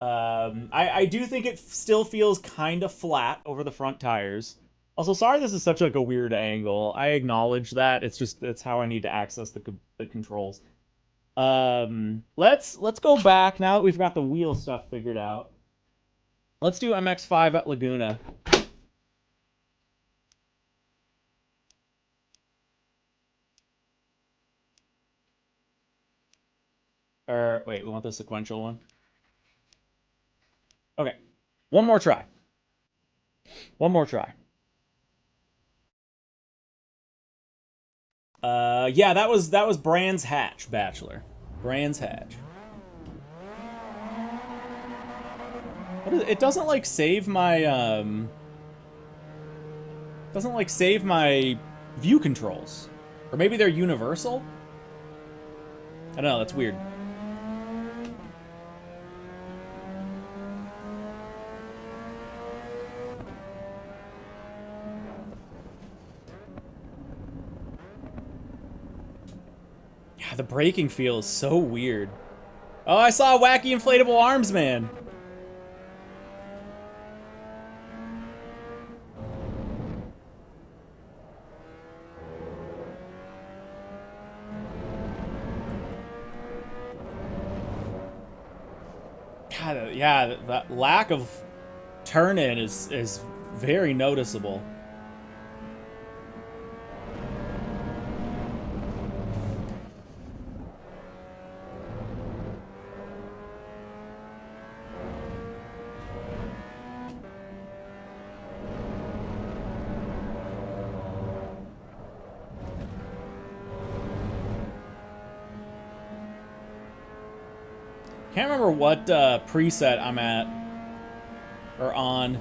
A: I do think it still feels kind of flat over the front tires. Also, sorry this is such like a weird angle. I acknowledge that. It's how I need to access the controls. Let's go back now that we've got the wheel stuff figured out. Let's do MX-5 at Laguna. Or wait, we want the sequential one. Okay, one more try. One more try. Yeah, that was Brands Hatch, Bachelor. Brands Hatch. It doesn't like save my doesn't like save my view controls, or maybe they're universal. I don't know. That's weird. Yeah, the braking feel is so weird. Oh, I saw a wacky inflatable arms man. God, yeah, that lack of turn-in is very noticeable. Can't remember what preset I'm at or on.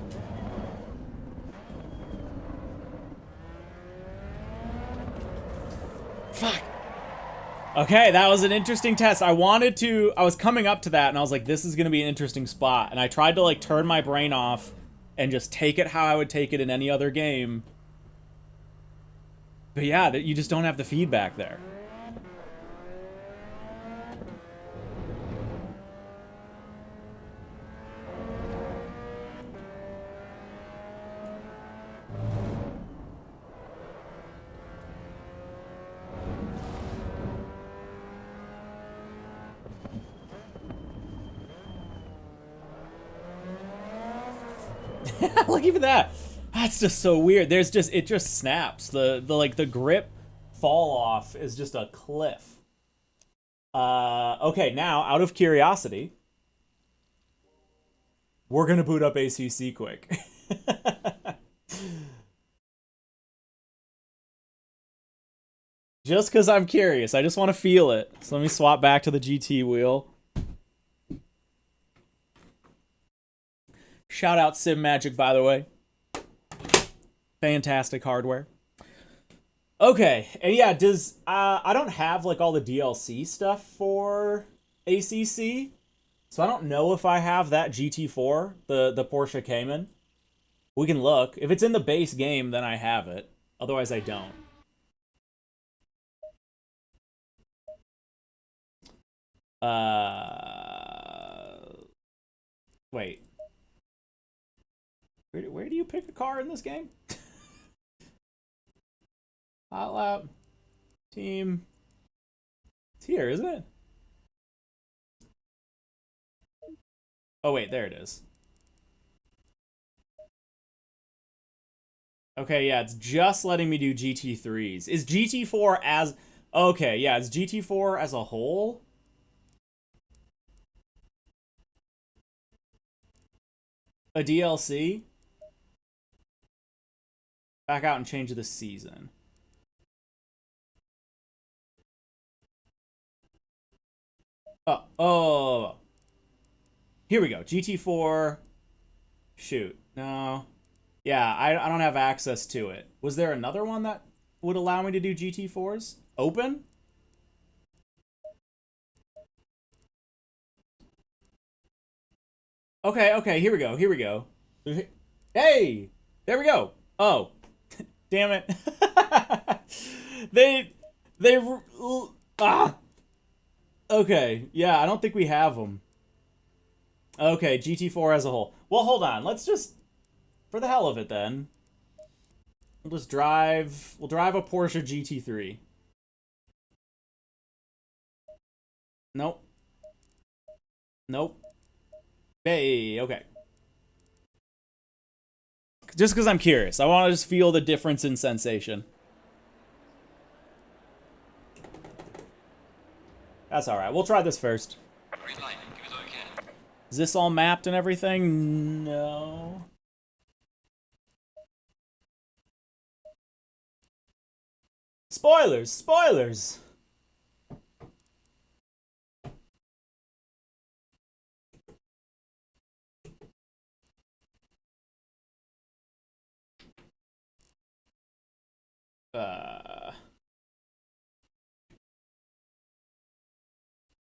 A: Fuck. Okay, that was an interesting test. I was coming up to that and I was like, this is gonna be an interesting spot. And I tried to like turn my brain off and just take it how I would take it in any other game. But yeah, you just don't have the feedback there. Look, even that. That's just so weird. It just snaps. The grip fall off is just a cliff. Okay, now out of curiosity, we're gonna boot up ACC quick. Just because I'm curious. I just want to feel it. So let me swap back to the GT wheel. Shout out Simagic, by the way. Fantastic hardware. Okay, and yeah, I don't have like all the DLC stuff for ACC, so I don't know if I have that GT4, the Porsche Cayman. We can look. If it's in the base game, then I have it. Otherwise, I don't. Wait. Where do you pick a car in this game? Hot lap. Team. It's here, isn't it? Oh, wait, there it is. Okay, yeah, it's just letting me do GT3s. Is GT4 as... Okay, yeah, it's GT4 as a whole. A DLC? Back out and change the season. Oh. Here we go. GT4. Shoot. No. Yeah, I don't have access to it. Was there another one that would allow me to do GT4s? Open? Okay, here we go. Hey! There we go. Oh. Damn it. they Okay, yeah, I don't think we have them. Okay, GT4 as a whole. Well, hold on. Let's just, for the hell of it then, we'll drive a Porsche GT3. Nope. Hey, okay. Just because I'm curious. I want to just feel the difference in sensation. That's all right. We'll try this first.
D: Green light. Give it all you can.
A: Is this all mapped and everything? No. Spoilers! Spoilers!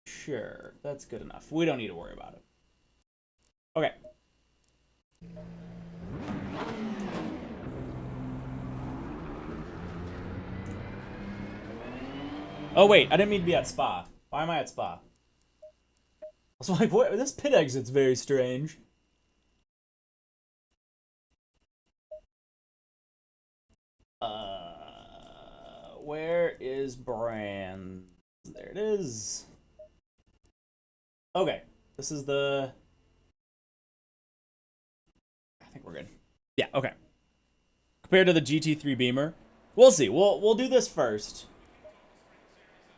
A: Sure, that's good enough. We don't need to worry about it. Okay. Oh wait, I didn't mean to be at Spa. Why am I at Spa? I was like, what? This pit exit's very strange. Where is Brand? There it is. Okay, this is the... I think we're good. Yeah, okay. Compared to the GT3 Beamer, we'll see. We'll do this first.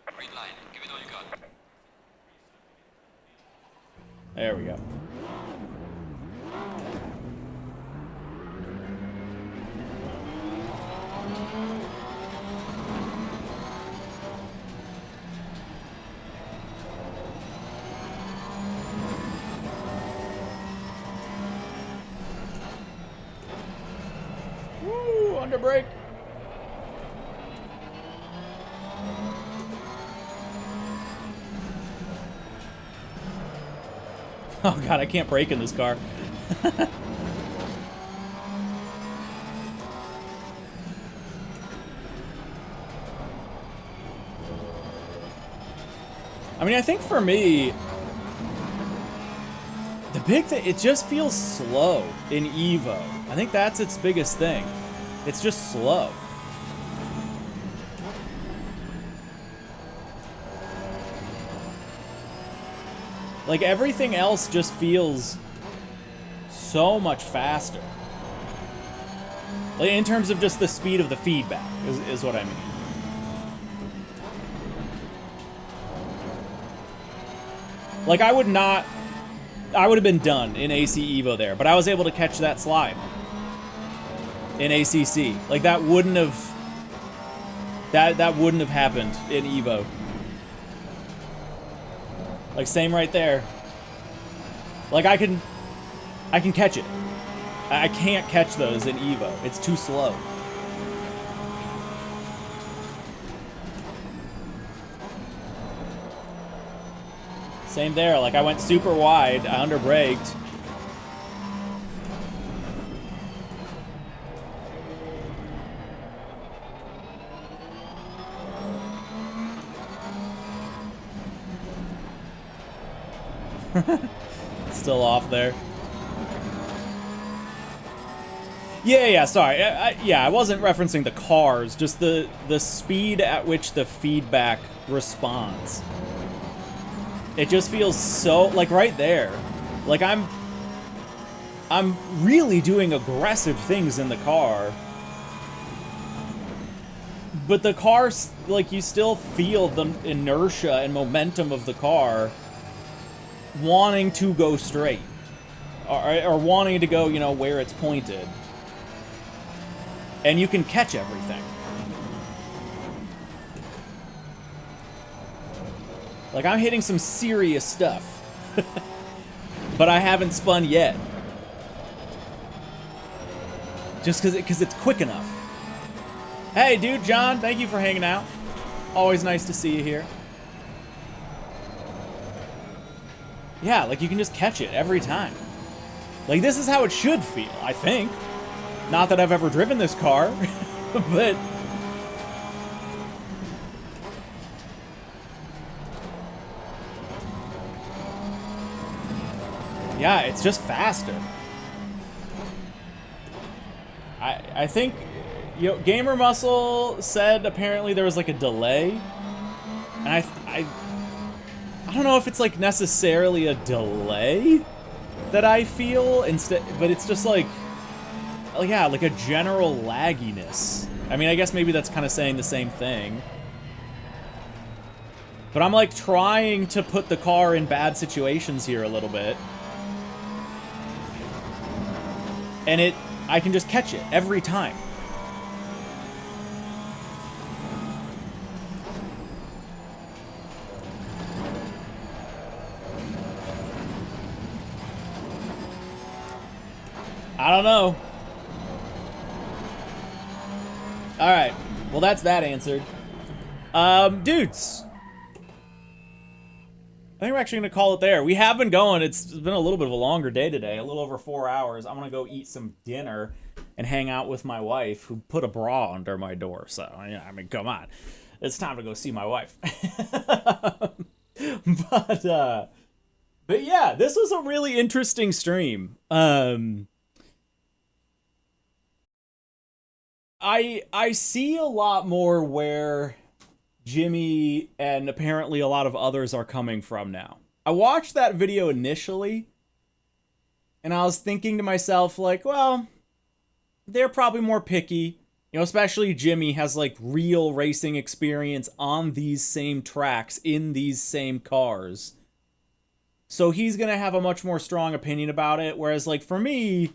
D: Green light. Give it all you got.
A: There we go. Woo, under brake. Oh god, I can't brake in this car. I mean, I think for me, the big thing, it just feels slow in EVO. I think that's its biggest thing. It's just slow. Like, everything else just feels so much faster. Like, in terms of just the speed of the feedback, is what I mean. Like, I would have been done in AC EVO there, but I was able to catch that slide in ACC. Like, that wouldn't have, that wouldn't have happened in EVO. Like, same right there. Like, I can catch it. I can't catch those in EVO. It's too slow. Same there. Like, I went super wide. I underbraked. Still off there. Yeah, sorry. I wasn't referencing the cars, just the speed at which the feedback responds. It just feels so, like, right there. Like, I'm really doing aggressive things in the car. But the car, like, you still feel the inertia and momentum of the car wanting to go straight. Or wanting to go, you know, where it's pointed. And you can catch everything. Like, I'm hitting some serious stuff. But I haven't spun yet. Just because it's quick enough. Hey, dude, John, thank you for hanging out. Always nice to see you here. Yeah, like, you can just catch it every time. Like, this is how it should feel, I think. Not that I've ever driven this car, but... yeah, it's just faster. I think, you know, Gamer Muscle said apparently there was like a delay. And I don't know if it's like necessarily a delay that I feel instead, but it's just like, yeah, like a general lagginess. I mean, I guess maybe that's kind of saying the same thing. But I'm like trying to put the car in bad situations here a little bit. And I can just catch it every time. I don't know. Alright. Well, that's that answered. Dudes. I think we're actually going to call it there. We have been going. It's been a little bit of a longer day today. A little over 4 hours. I'm going to go eat some dinner and hang out with my wife, who put a bra under my door. So, yeah, I mean, come on. It's time to go see my wife. But yeah, this was a really interesting stream. I see a lot more where Jimmy and apparently a lot of others are coming from now. I watched that video initially, and I was thinking to myself, like, well, they're probably more picky. You know, especially Jimmy has, like, real racing experience on these same tracks, in these same cars. So he's gonna have a much more strong opinion about it, whereas, like, for me,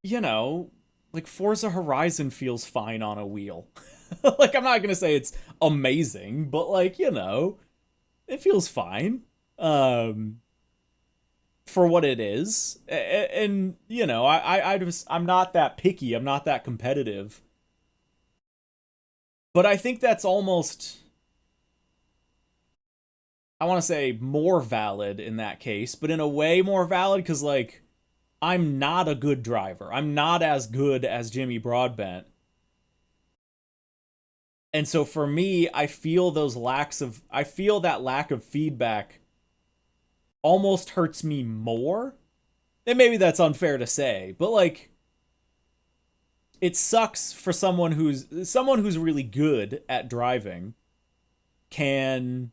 A: you know, like, Forza Horizon feels fine on a wheel. Like, I'm not gonna say it's amazing, but, like, you know, it feels fine. For what it is. And you know, I'm not that picky, I'm not that competitive. But I think that's almost, I want to say, more valid in that case, but in a way more valid, because, like, I'm not a good driver. I'm not as good as Jimmy Broadbent. And so for me, I feel that lack of feedback almost hurts me more. And maybe that's unfair to say, but, like, it sucks for someone who's really good at driving can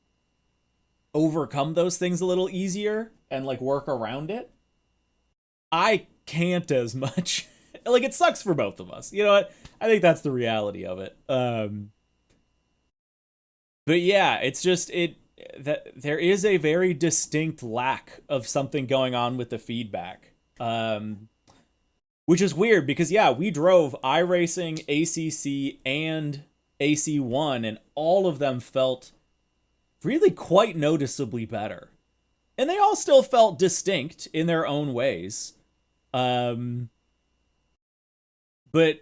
A: overcome those things a little easier and, like, work around it. I can't as much. Like, it sucks for both of us. You know what? I think that's the reality of it. But yeah, it's just that there is a very distinct lack of something going on with the feedback. Which is weird because, yeah, we drove iRacing, ACC, and AC1, and all of them felt really quite noticeably better. And they all still felt distinct in their own ways. But,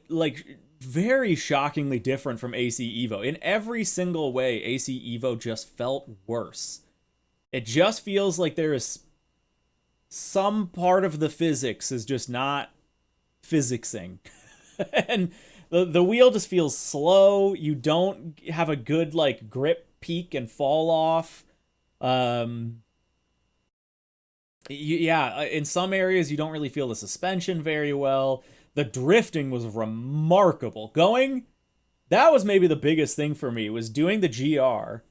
A: like, very shockingly different from AC EVO. In every single way, AC EVO just felt worse. It just feels like there is some part of the physics is just not physicsing. And the wheel just feels slow. You don't have a good, like, grip peak and fall off. Yeah, in some areas you don't really feel the suspension very well. The drifting was remarkable. That was maybe the biggest thing for me, was doing the GR,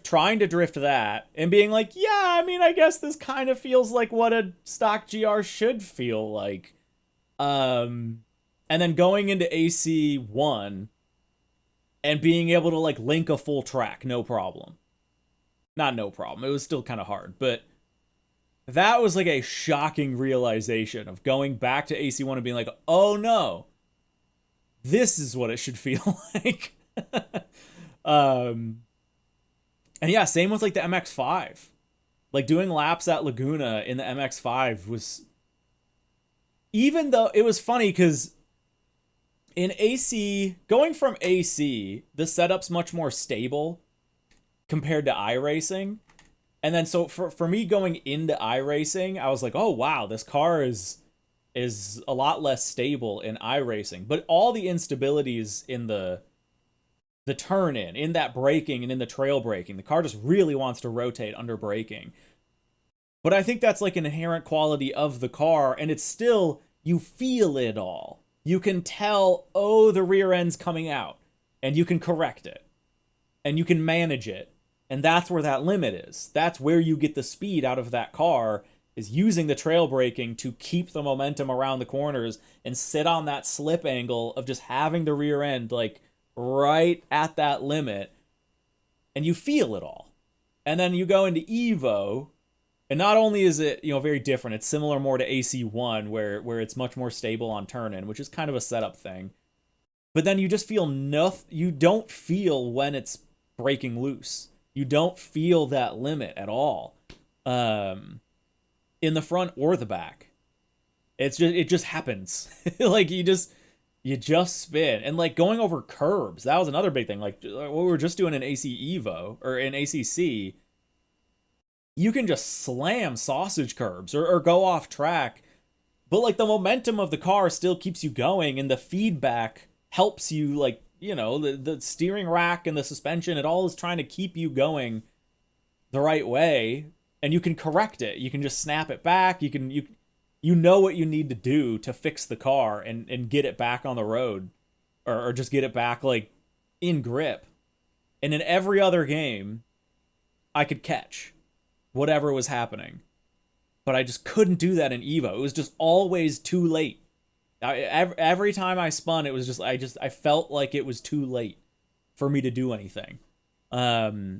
A: trying to drift that, and being like, yeah, I mean, I guess this kind of feels like what a stock GR should feel like. And then going into AC1 and being able to, like, link a full track, no problem. Not no problem, it was still kind of hard, but that was, like, a shocking realization of going back to AC1 and being like, oh no, this is what it should feel like. And yeah, same with, like, the MX-5. Like, doing laps at Laguna in the MX-5 was, even though it was funny because in AC, going from AC, the setup's much more stable compared to iRacing. And then so for me going into iRacing, I was like, oh wow, this car is a lot less stable in iRacing. But all the instabilities in the turn in that braking and in the trail braking, the car just really wants to rotate under braking. But I think that's, like, an inherent quality of the car, and it's still, you feel it all. You can tell, oh, the rear end's coming out, and you can correct it, and you can manage it. And that's where that limit is. That's where you get the speed out of that car, is using the trail braking to keep the momentum around the corners and sit on that slip angle of just having the rear end, like, right at that limit. and you feel it all. And then you go into Evo, and not only is it, very different, it's similar more to AC1 where it's much more stable on turn-in, which is kind of a setup thing. But then you just feel nothing. You don't feel when it's breaking loose. You don't feel that limit at all, in the front or the back. It just happens. Like you just spin. And like going over curbs, that was another big thing. Like what we were just doing in AC EVO or in ACC, you can just slam sausage curbs or go off track, but like the momentum of the car still keeps you going, and the feedback helps you, like, the steering rack and the suspension, it all is trying to keep you going the right way, and you can correct it. You can just snap it back. You know what you need to do to fix the car and get it back on the road, or just get it back like in grip. And in every other game, I could catch whatever was happening, but I just couldn't do that in Evo. It was just always too late. Every time I spun, it was just I felt like it was too late for me to do anything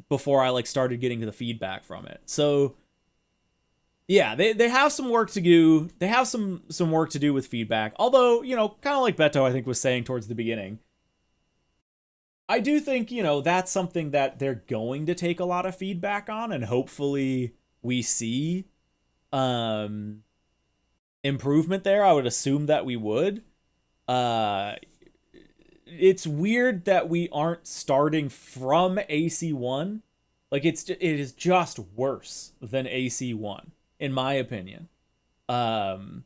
A: before I like started getting to the feedback from it. So yeah, they have some work to do. They have some work to do with feedback. Although, kind of like Beto, I think, was saying towards the beginning, I do think, that's something that they're going to take a lot of feedback on, and hopefully we see improvement there. I would assume that we would. It's weird that we aren't starting from AC1. Like it is just worse than AC1, in my opinion. So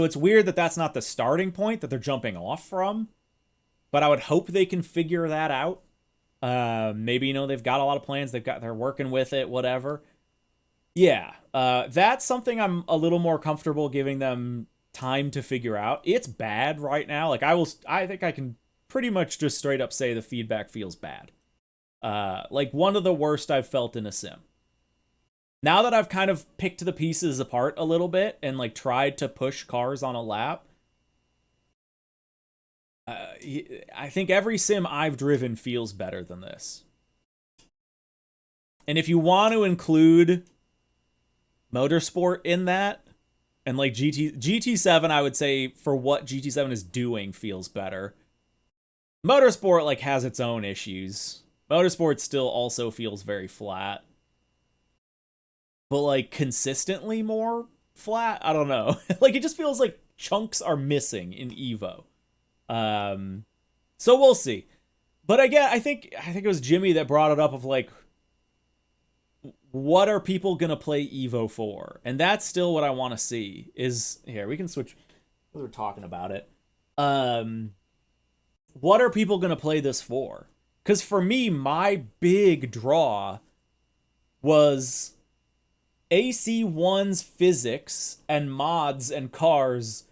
A: it's weird that that's not the starting point that they're jumping off from. But I would hope they can figure that out. Maybe, they've got a lot of plans. They're working with it, whatever. Yeah, that's something I'm a little more comfortable giving them time to figure out. It's bad right now. Like I think I can pretty much just straight up say the feedback feels bad. Like one of the worst I've felt in a sim. Now that I've kind of picked the pieces apart a little bit and like tried to push cars on a lap, I think every sim I've driven feels better than this. And if you want to include motorsport in that, and like GT7, I would say for what GT7 is doing feels better. Motorsport like has its own issues. Motorsport still also feels very flat, but like consistently more flat. I don't know. Like it just feels like chunks are missing in Evo. So we'll see. But again, I think it was Jimmy that brought it up of like, what are people gonna play Evo for? And that's still what I want to see. Is here we can switch. We're talking about it. What are people gonna play this for? Because for me, my big draw was AC1's physics and mods and cars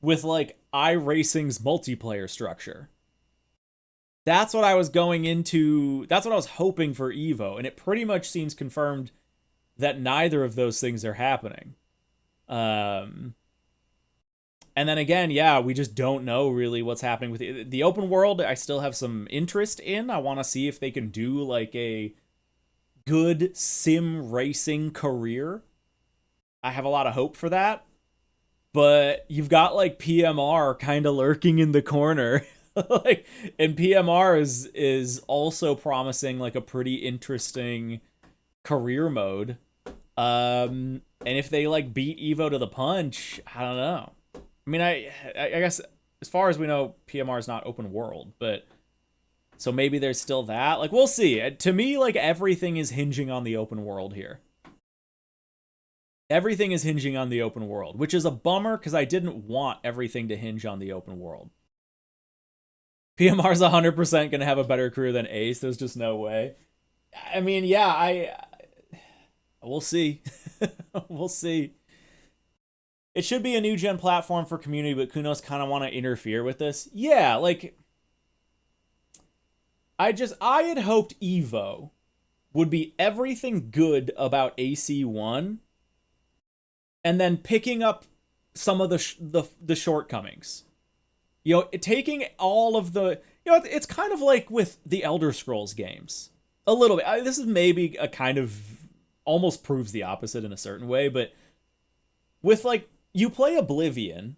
A: with like iRacing's multiplayer structure. That's what I was going into. That's what I was hoping for Evo, and it pretty much seems confirmed that neither of those things are happening. And then again, yeah, we just don't know really what's happening with the open world. I still have some interest in. I want to see if they can do like a good sim racing career. I have a lot of hope for that. But you've got like PMR kind of lurking in the corner. Like, and PMR is also promising like a pretty interesting career mode. And if they like beat Evo to the punch, I don't know. I mean, I guess as far as we know, PMR is not open world, but so maybe there's still that. Like, we'll see. To me, like everything is hinging on the open world here. Everything is hinging on the open world, which is a bummer because I didn't want everything to hinge on the open world. PMR's 100% going to have a better career than Ace. There's just no way. I mean, yeah, we'll see. We'll see. It should be a new gen platform for community, but Kunos kind of want to interfere with this. Yeah, like I had hoped Evo would be everything good about AC1 and then picking up some of the shortcomings. Taking all of the... you know, it's kind of like with the Elder Scrolls games. A little bit. This is maybe a kind of almost proves the opposite in a certain way, but with like, you play Oblivion,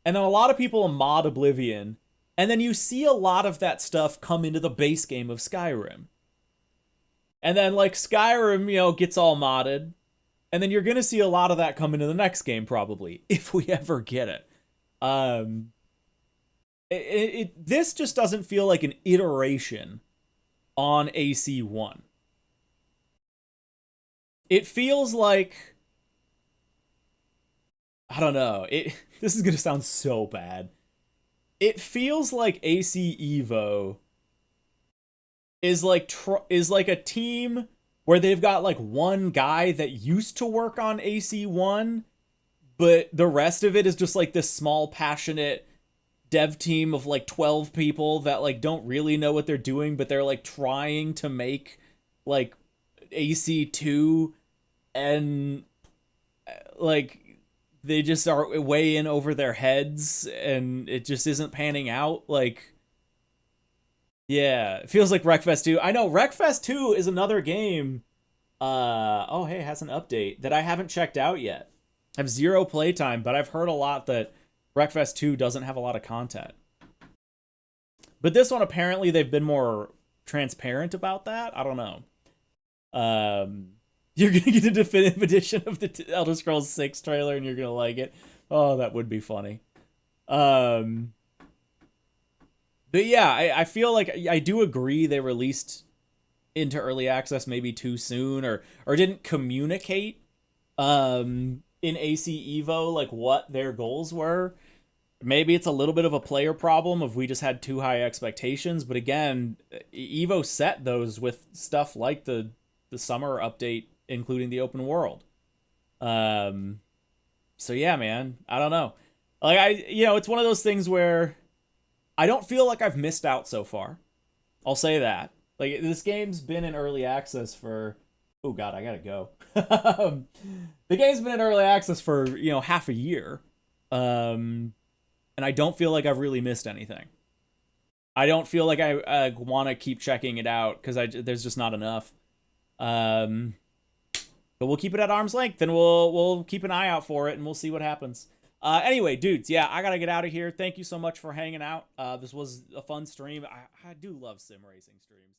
A: and then a lot of people mod Oblivion, and then you see a lot of that stuff come into the base game of Skyrim. And then like Skyrim, you know, gets all modded, and then you're gonna see a lot of that come into the next game probably, if we ever get it. This just doesn't feel like an iteration on AC1. It feels like, I don't know. This is gonna sound so bad. It feels like AC EVO is like a team where they've got like one guy that used to work on AC1, but the rest of it is just like this small, passionate dev team of like 12 people that like don't really know what they're doing, but they're like trying to make like AC2, and like they just are way in over their heads, and it just isn't panning out. Like, yeah, it feels like Wreckfest 2. I know Wreckfest 2 is another game. Oh, hey, it has an update that I haven't checked out yet. I have 0 playtime, but I've heard a lot that Wreckfest 2 doesn't have a lot of content. But this one, apparently, they've been more transparent about that. I don't know. You're going to get a definitive edition of the Elder Scrolls 6 trailer, and you're going to like it. Oh, that would be funny. But yeah, I feel like I do agree they released into early access maybe too soon, or didn't communicate in AC EVO like what their goals were. Maybe it's a little bit of a player problem if we just had too high expectations, but again, EVO set those with stuff like the summer update, including the open world. So yeah, man, I don't know. Like, it's one of those things where I don't feel like I've missed out so far. I'll say that. Like, this game's been in early access for... Oh, God, I gotta go. The game's been in early access for, half a year. And I don't feel like I've really missed anything. I don't feel like I want to keep checking it out, because there's just not enough. But we'll keep it at arm's length, and we'll keep an eye out for it, and we'll see what happens. Anyway, dudes, yeah, I gotta get out of here. Thank you so much for hanging out. This was a fun stream. I do love sim racing streams.